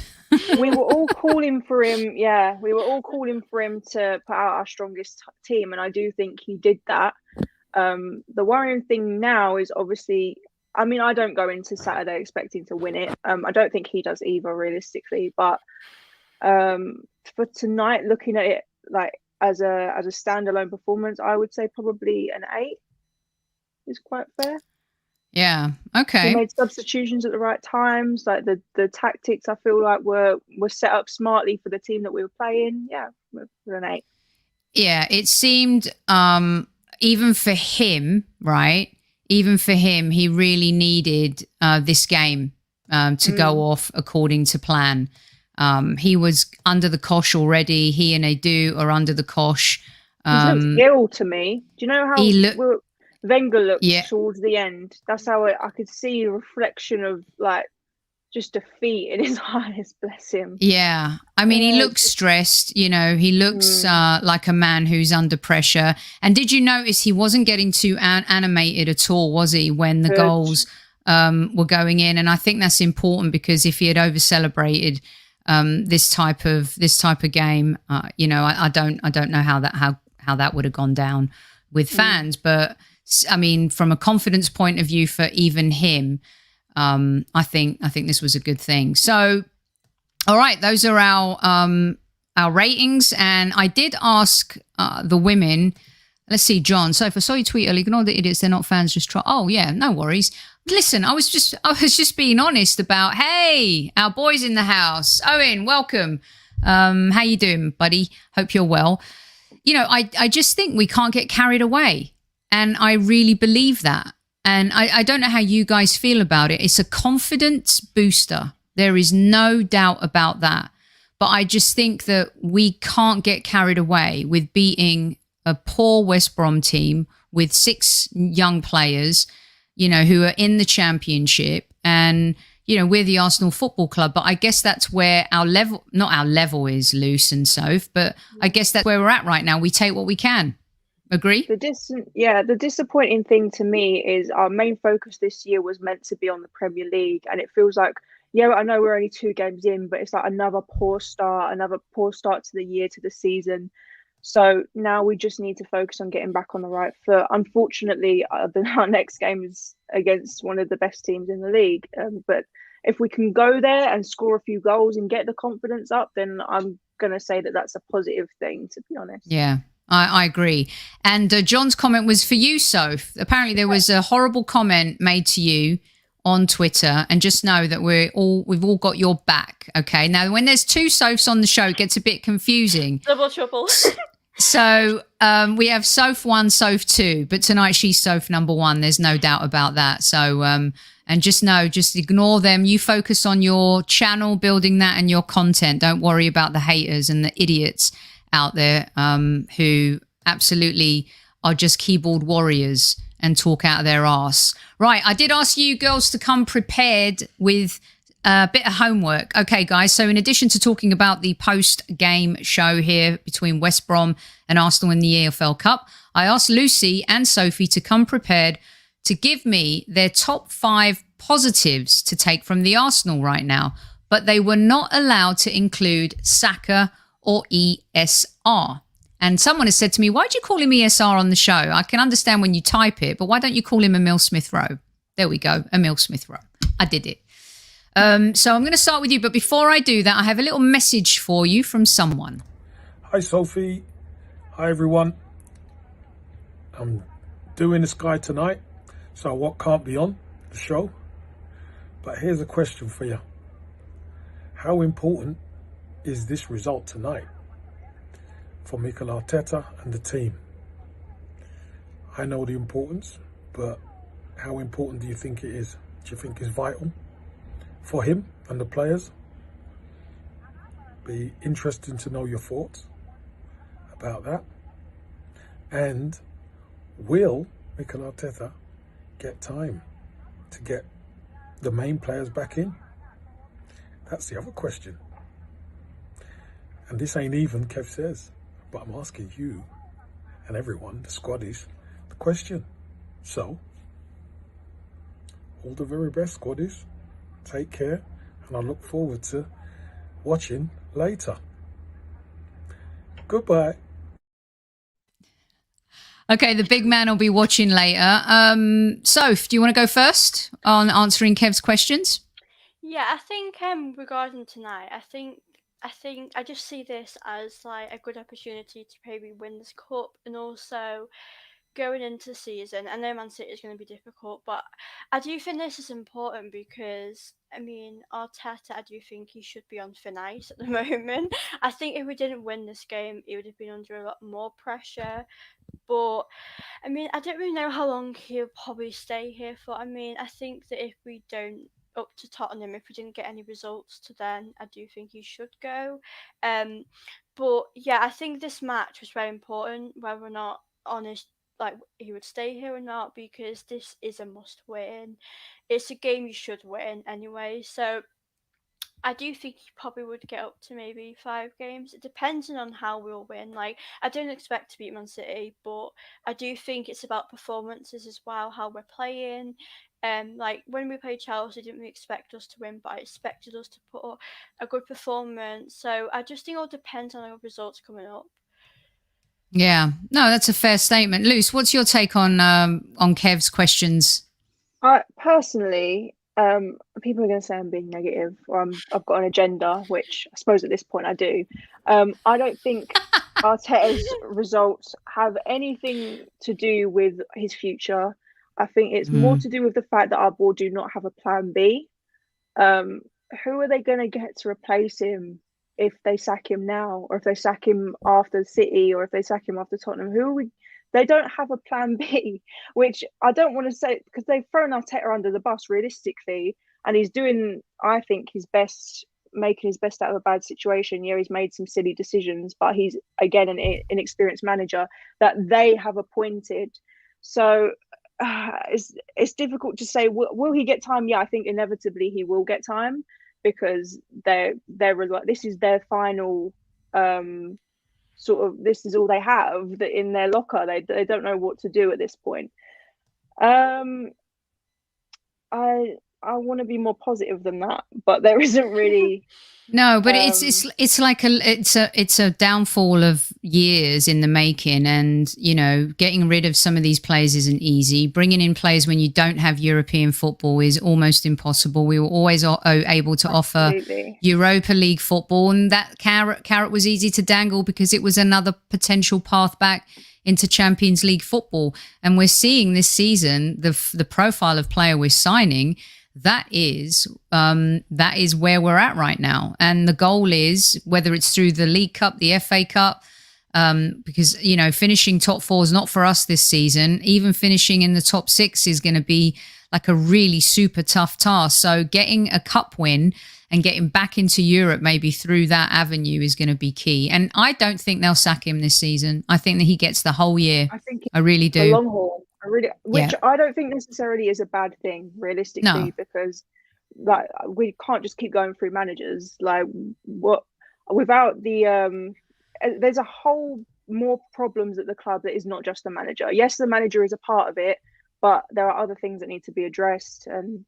we were all calling for him. Yeah, we were all calling for him to put out our strongest team, and I do think he did that. The worrying thing now is obviously, I mean, I don't go into Saturday expecting to win it. I don't think he does either, realistically. But for tonight, looking at it like as a standalone performance, I would say probably an 8 is quite fair. Yeah. Okay. He made substitutions at the right times. Like the tactics, I feel like were set up smartly for the team that we were playing. Yeah, with an 8. Yeah, it seemed even for him, right? Even for him, he really needed this game to go off according to plan. He was under the cosh already. He and Edu are under the cosh. He looked ill to me. Do you know how Wenger looked towards the end? That's how I could see a reflection of like just defeat in his eyes. Bless him. Yeah. I mean, he looks stressed. You know, he looks like a man who's under pressure. And did you notice he wasn't getting too animated at all, was he, when the goals were going in? And I think that's important, because if he had over-celebrated this type of game, you know, I don't know how that would have gone down with fans. But I mean, from a confidence point of view for even him, I think this was a good thing. So, all right, those are our ratings, and I did ask the women. Let's see, John. So if I saw you tweet earlier, ignore the idiots. They're not fans. Just try. Oh yeah, no worries. Listen, I was just being honest about, hey, our boys in the house. Owen, welcome. How you doing, buddy? Hope you're well. You know, I just think we can't get carried away. And I really believe that. And I don't know how you guys feel about it. It's a confidence booster. There is no doubt about that. But I just think that we can't get carried away with beating a poor West Brom team with 6 young players, you know, who are in the Championship. And, you know, we're the Arsenal Football Club. But I guess that's where not our level is, Luce and Soph, but I guess that's where we're at right now. We take what we can. Agree? The disappointing thing to me is our main focus this year was meant to be on the Premier League, and it feels like, yeah, I know we're only 2 games in, but it's like another poor start to the year, to the season. So now we just need to focus on getting back on the right foot. Unfortunately, our next game is against one of the best teams in the league. But if we can go there and score a few goals and get the confidence up, then I'm going to say that that's a positive thing, to be honest. Yeah. I agree. And John's comment was for you, Soph. Apparently there was a horrible comment made to you on Twitter, and just know that we've all got your back. Okay. Now, when there's 2 Sophs on the show, it gets a bit confusing. Double trouble. So we have Soph 1, Soph 2, but tonight she's Soph number 1. There's no doubt about that. So, and just ignore them. You focus on your channel, building that and your content. Don't worry about the haters and the idiots out there who absolutely are just keyboard warriors and talk out of their arse. Right, I did ask you girls to come prepared with a bit of homework. Okay, guys, so in addition to talking about the post-game show here between West Brom and Arsenal in the EFL Cup, I asked Lucy and Sophie to come prepared to give me their top 5 positives to take from the Arsenal right now. but they were not allowed to include Saka or ESR. And someone has said to me, why do you call him ESR on the show? I can understand when you type it, but why don't you call him Emile Smith-Rowe? There we go, Emile Smith-Rowe. I did it. So I'm going to start with you, but before I do that, I have a little message for you from someone. Hi, Sophie. Hi, everyone. I'm doing the Sky tonight, so what can't be on the show. But here's a question for you. How important is this result tonight for Mikel Arteta and the team? I know the importance, but how important do you think it is? Do you think it's vital for him and the players? Be interesting to know your thoughts about that. And will Mikel Arteta get time to get the main players back in? That's the other question. And this ain't even, Kev says, but I'm asking you and everyone, the squaddies, the question. So, all the very best, squaddies. Take care, and I look forward to watching later. Goodbye. Okay, the big man will be watching later. Soph, do you want to go first on answering Kev's questions? Yeah, I think regarding tonight, I think I just see this as like a good opportunity to maybe win this cup, and also going into the season. I know Man City is going to be difficult, but I do think this is important because, I mean, Arteta, I do think he should be on thin ice at the moment. I think if we didn't win this game, he would have been under a lot more pressure. But, I mean, I don't really know how long he'll probably stay here for. I mean, I think that if we don't up to Tottenham, if we didn't get any results to then, I do think he should go. But, yeah, I think this match was very important, whether or not, honest, like he would stay here or not, because this is a must win. It's a game you should win anyway. So I do think he probably would get up to maybe 5 games. It depends on how we'll win. Like, I don't expect to beat Man City, but I do think it's about performances as well, how we're playing. Like when we played Chelsea, didn't we expect us to win, but I expected us to put up a good performance. So I just think it all depends on our results coming up. Yeah, no, that's a fair statement. Luce, what's your take on Kev's questions? Personally, people are going to say I'm being negative, or I've got an agenda, which I suppose at this point I do. I don't think Arteta's results have anything to do with his future. I think it's more to do with the fact that our board do not have a plan B. Who are they going to get to replace him if they sack him now, or if they sack him after City, or if they sack him after Tottenham? Who are we? They don't have a plan B, which I don't want to say, because they've thrown Arteta under the bus realistically, and he's doing, I think, his best, making his best out of a bad situation. Yeah, he's made some silly decisions, but he's, again, an inexperienced manager that they have appointed. So it's difficult to say, will he get time? Yeah, I think inevitably he will get time, because this is their final sort of, this is all they have in their locker. They don't know what to do at this point. I want to be more positive than that, but there isn't really. No, but it's like it's a downfall of years in the making, and you know, getting rid of some of these players isn't easy. Bringing in players when you don't have European football is almost impossible. We were always able to offer Europa League football, and that carrot was easy to dangle because it was another potential path back into Champions League football. And we're seeing this season the profile of player we're signing. That is where we're at right now. And the goal is, whether it's through the League Cup, the FA Cup, because, you know, finishing top 4 is not for us this season. Even finishing in the top 6 is going to be like a really super tough task. So getting a cup win and getting back into Europe maybe through that avenue is going to be key. And I don't think they'll sack him this season. I think that he gets the whole year. I really do. The long haul. I don't think necessarily is a bad thing, realistically, because like we can't just keep going through managers. Like without the there's a whole more problems at the club that is not just the manager. Yes, the manager is a part of it, but there are other things that need to be addressed, and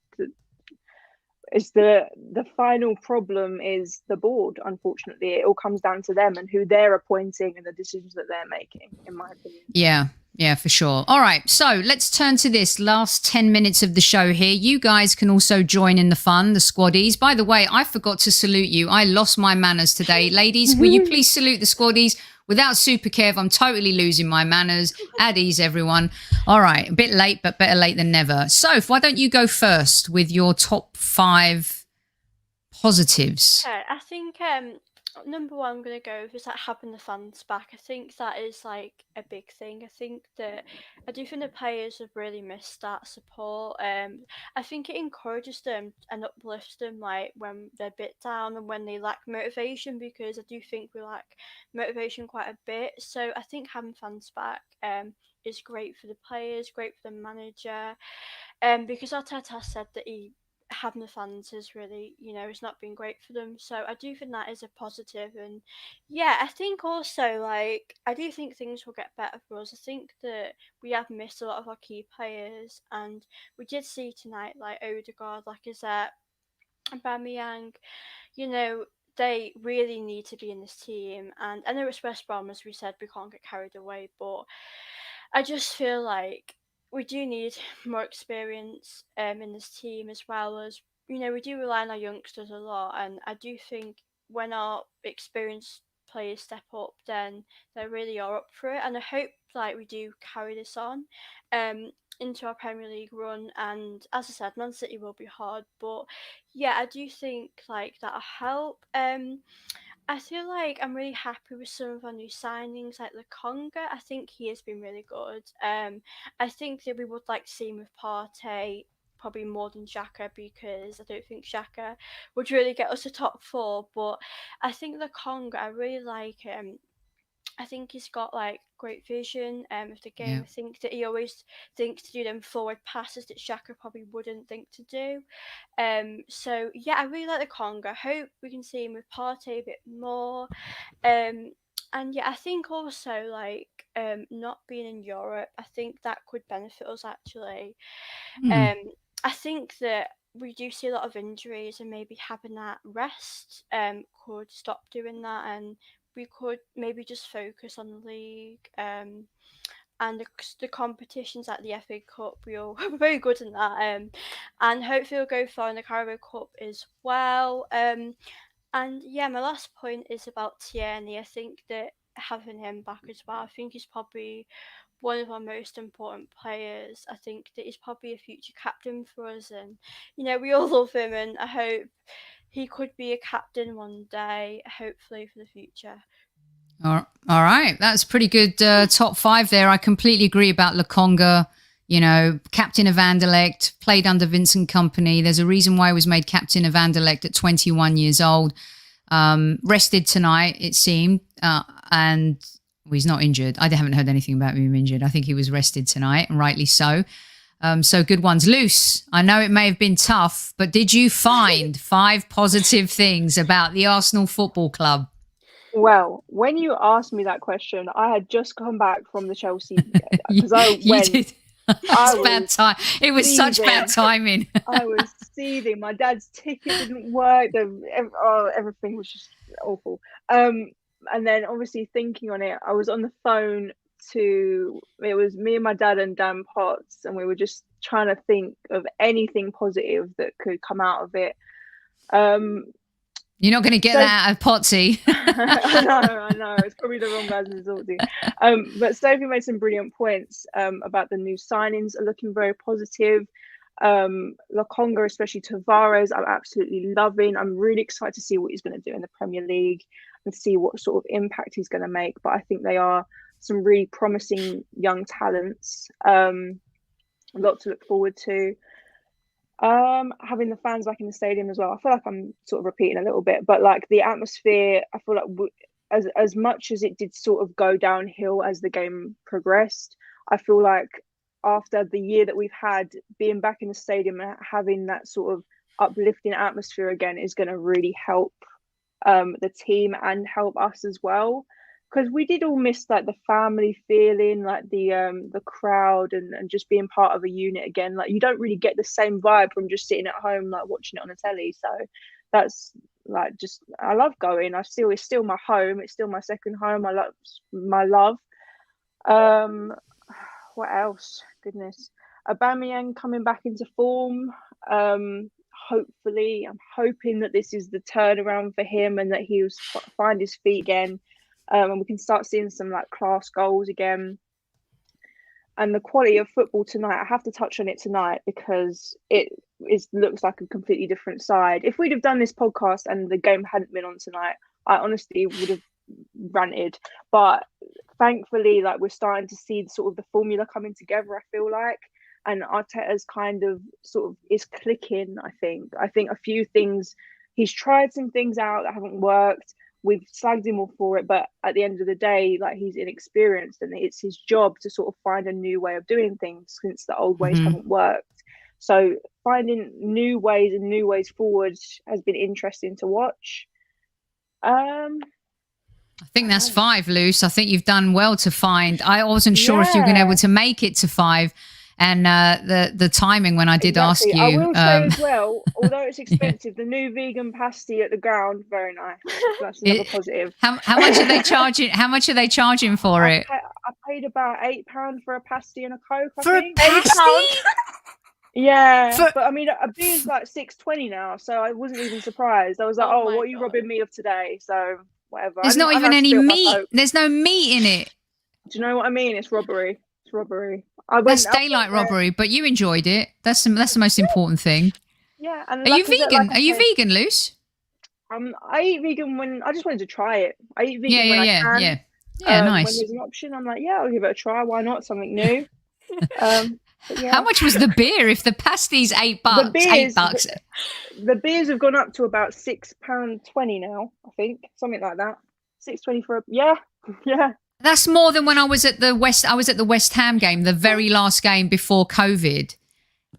it's the final problem is the board. Unfortunately, it all comes down to them and who they're appointing and the decisions that they're making, in my opinion. Yeah, for sure. All right, so let's turn to this last 10 minutes of the show here. You guys can also join in the fun, the squaddies. By the way, I forgot to salute you. I lost my manners today. Ladies, will you please salute the squaddies? Without Super Kev, I'm totally losing my manners. At ease, everyone. All right, a bit late, but better late than never. Soph, why don't you go first with your top 5 positives? Okay, I think number one I'm gonna go with is like having the fans back. I think that is like a big thing. I do think the players have really missed that support. I think it encourages them and uplifts them like when they're a bit down and when they lack motivation, because I do think we lack motivation quite a bit. So I think having fans back is great for the players, great for the manager. Because Arteta said that having the fans is really, it's not been great for them. So I do think that is a positive. And yeah, I think also like I do think things will get better for us. I think that we have missed a lot of our key players, and we did see tonight like Odegaard, Lacazette, Aubameyang, they really need to be in this team. And I know it's West Brom, as we said, we can't get carried away, but I just feel like we do need more experience in this team, as well as, we do rely on our youngsters a lot. And I do think when our experienced players step up, then they really are up for it. And I hope like we do carry this on into our Premier League run. And as I said, Man City will be hard, but yeah, I do think like that'll help. I feel like I'm really happy with some of our new signings, like Lokonga. I think he has been really good. I think that we would like to see him with Partey probably more than Xhaka, because I don't think Xhaka would really get us a top 4. But I think Lokonga, I really like him. I think he's got like great vision of the game. Yeah. I think that he always thinks to do them forward passes that Xhaka probably wouldn't think to do. So yeah, I really like the Congo. I hope we can see him with Partey a bit more. And yeah, I think also like not being in Europe, I think that could benefit us actually. I think that we do see a lot of injuries, and maybe having that rest could stop doing that, and we could maybe just focus on the league and the competitions like the FA Cup. We're very good in that, and hopefully we'll go far in the Carabao Cup as well. And yeah, my last point is about Tierney. I think that having him back as well, I think he's probably one of our most important players. I think that he's probably a future captain for us, and we all love him, and I hope he could be a captain one day, hopefully for the future. All right, that's pretty good top 5 there. I completely agree about Lokonga. Captain of Anderlecht, played under Vincent Kompany. There's a reason why he was made captain of Anderlecht at 21 years old. Rested tonight, it seemed, and he's not injured. I haven't heard anything about him injured. I think he was rested tonight, and rightly so. So good ones. Luce, I know it may have been tough, but did you find 5 positive things about the Arsenal Football Club? Well, when you asked me that question, I had just come back from the Chelsea because you did. Bad time. It was seething. Such bad timing. I was seething. My dad's ticket didn't work. Everything was just awful. And then obviously thinking on it, I was on the phone it was me and my dad and Dan Potts, and we were just trying to think of anything positive that could come out of it. You're not going to get that out of Potsy. I know. It's probably the wrong guys to resort to. But Sophie made some brilliant points about the new signings are looking very positive. Lokonga, especially Tavares, I'm absolutely loving. I'm really excited to see what he's going to do in the Premier League and see what sort of impact he's going to make. But I think they are some really promising young talents. A lot to look forward to. Having the fans back in the stadium as well. I feel like I'm sort of repeating a little bit, but like the atmosphere, I feel like as much as it did sort of go downhill as the game progressed, I feel like after the year that we've had, being back in the stadium and having that sort of uplifting atmosphere again is going to really help the team and help us as well. because we did all miss like the family feeling, like the crowd and just being part of a unit again. Like you don't really get the same vibe from just sitting at home like watching it on the telly. So that's like just I love going. It's still my home. It's still my second home. I love my love. What else? Goodness, Aubameyang coming back into form. Hopefully, I'm hoping that this is the turnaround for him and that he'll find his feet again, and we can start seeing some like class goals again. And the quality of football tonight, I have to touch on it tonight because it looks like a completely different side. If we'd have done this podcast and the game hadn't been on tonight, I honestly would have ranted. But thankfully, like we're starting to see sort of the formula coming together, I feel like. And Arteta's kind of sort of is clicking, I think. I think a few things, he's tried some things out that haven't worked. We've slagged him all for it, but at the end of the day, like he's inexperienced and it's his job to sort of find a new way of doing things since the old ways haven't worked. So finding new ways forward has been interesting to watch. I think that's 5, Luce. I think you've done well to find. I wasn't sure if you were going to be able to make it to 5. And the timing when I did ask you. I will say as well, although it's expensive, the new vegan pasty at the ground, very nice. That's another positive. How much are they charging? How much are they charging for it? I paid about £8 for a pasty and a Coke. For a pasty? Yeah, but I mean, a beer's like $6.20 now, so I wasn't even surprised. I was like, what are you robbing me of today? So whatever. There's not even any meat. There's no meat in it. Do you know what I mean? It's robbery. It's robbery. That's daylight robbery, but you enjoyed it. That's the most important thing. Yeah. And are you vegan? Are you vegan, Luce? I eat vegan when I just wanted to try it. I eat vegan when I can. Yeah, nice. When there's an option, I'm like, I'll give it a try. Why not? Something new. How much was the beer? If the pasty's $8, $8. The beers have gone up to about £6.20 now. I think something like that. $6.20 for yeah. That's more than when I was at the West Ham game, the very last game before COVID.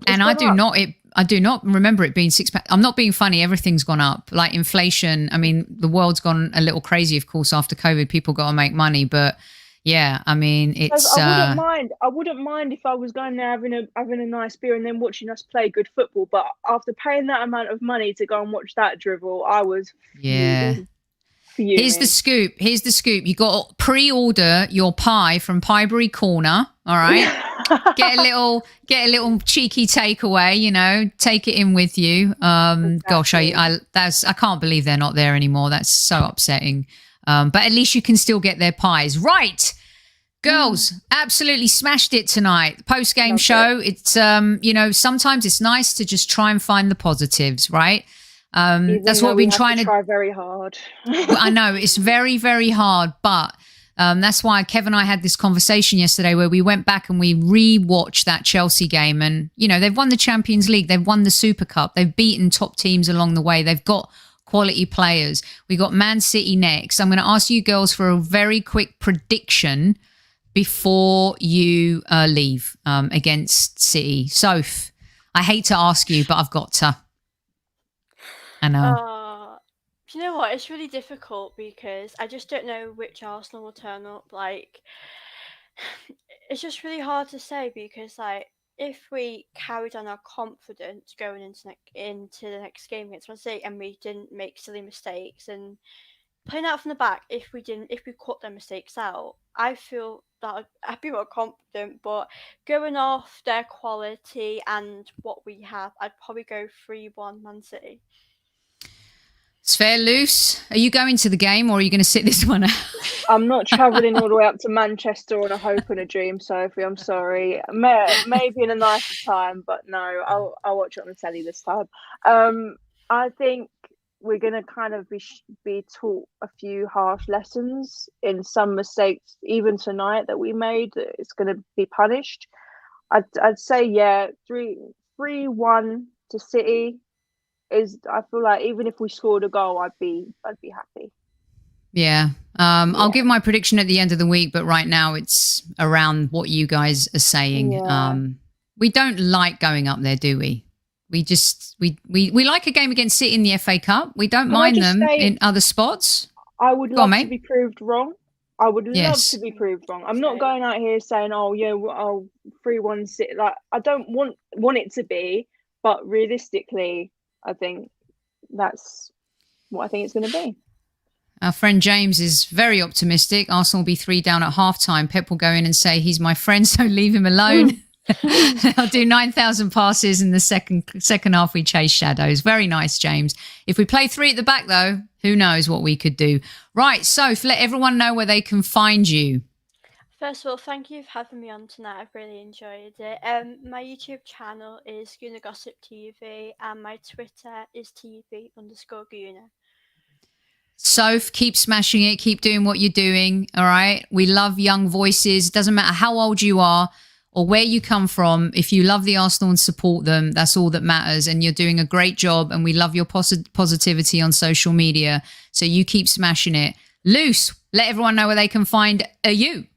And I do not remember it being £6. I'm not being funny. Everything's gone up. Like inflation. I mean, the world's gone a little crazy, of course, after COVID. People got to make money. But yeah, I mean, it's. I wouldn't mind if I was going there having a nice beer and then watching us play good football. But after paying that amount of money to go and watch that drivel, I was. Yeah. Here's the scoop. You got to pre-order your pie from Highbury Corner. All right, get a little cheeky takeaway. Take it in with you. Exactly. Gosh, I can't believe they're not there anymore. That's so upsetting. But at least you can still get their pies. Right, girls, absolutely smashed it tonight. Post-game show. It's sometimes it's nice to just try and find the positives. Right. That's what we've been trying to try very hard. I know it's very, very hard, but that's why Kev and I had this conversation yesterday where we went back and we re-watched that Chelsea game, and they've won the Champions League, they've won the Super Cup, they've beaten top teams along the way, they've got quality players. We got Man City next. I'm going to ask you girls for a very quick prediction before you leave against City. Soph, I hate to ask you, but I've got to. I know. You know what? It's really difficult because I just don't know which Arsenal will turn up. Like, it's just really hard to say because, like, if we carried on our confidence going into the next game against Man City and we didn't make silly mistakes and playing out from the back, if we cut their mistakes out, I feel that I'd be more confident. But going off their quality and what we have, I'd probably go 3-1 Man City. It's fair, Luce. Are you going to the game or are you going to sit this one out? I'm not travelling all the way up to Manchester on a hope and a dream, Sophie. I'm sorry. Maybe in a nicer time, but no, I'll watch it on the telly this time. I think we're going to kind of be taught a few harsh lessons in some mistakes, even tonight that we made. It's going to be punished. I'd say 3-1 to City. I feel like even if we scored a goal, I'd be happy. Yeah. I'll give my prediction at the end of the week, but right now it's around what you guys are saying. Yeah. We don't like going up there, do we? We just we like a game against City in the FA Cup. We don't mind them in other spots. I would love to be proved wrong. I would love Yes. to be proved wrong. I'm not going out here saying, "Oh, yeah, 3-1 City." Like, I don't want it to be, but realistically, I think that's what I think it's going to be. Our friend James is very optimistic. Arsenal will be 3 down at halftime. Pep will go in and say, he's my friend, so leave him alone. I'll do 9,000 passes in the second half. We chase shadows. Very nice, James. If we play 3 at the back, though, who knows what we could do. Right, Soph, let everyone know where they can find you. First of all, thank you for having me on tonight. I've really enjoyed it. My YouTube channel is Gooner Gossip TV, and my Twitter is TV_Gooner. Soph, keep smashing it. Keep doing what you're doing. All right. We love young voices. Doesn't matter how old you are or where you come from. If you love the Arsenal and support them, that's all that matters. And you're doing a great job. And we love your positivity on social media. So you keep smashing it. Luce, let everyone know where they can find you.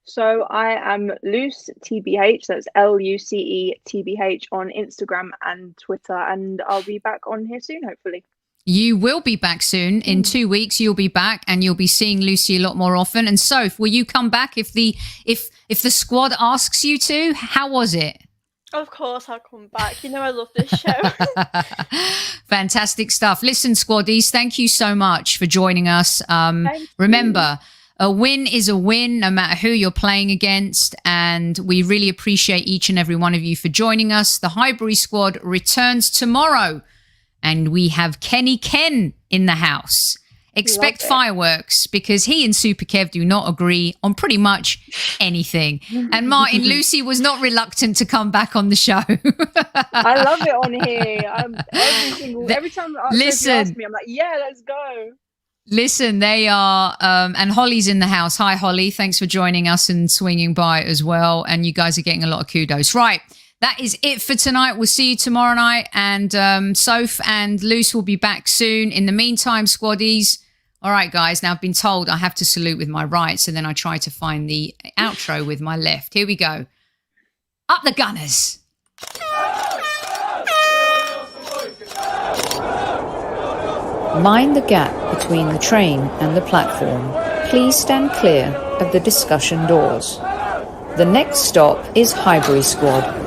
So I am Luce TBH. That's LUCE TBH on Instagram and Twitter. And I'll be back on here soon, hopefully. You will be back soon. In 2 weeks, you'll be back and you'll be seeing Lucy a lot more often. And Soph, will you come back if the squad asks you to? How was it? Of course, I'll come back. You know I love this show. Fantastic stuff. Listen, squaddies, thank you so much for joining us. Remember, a win is a win, no matter who you're playing against. And we really appreciate each and every one of you for joining us. The Highbury squad returns tomorrow. And we have Kenny Ken in the house. Expect fireworks because he and Super Kev do not agree on pretty much anything. And Martin, Lucy was not reluctant to come back on the show. I love it on here. Every time Sophie asks me, I'm like, yeah, let's go. Listen, they are, and Holly's in the house. Hi, Holly. Thanks for joining us and swinging by as well. And you guys are getting a lot of kudos. Right. That is it for tonight. We'll see you tomorrow night. And Soph and Luce will be back soon. In the meantime, squaddies. All right, guys. Now, I've been told I have to salute with my right. So then I try to find the outro with my left. Here we go. Up the Gunners. Mind the gap between the train and the platform. Please stand clear of the discussion doors. The next stop is Highbury Squad.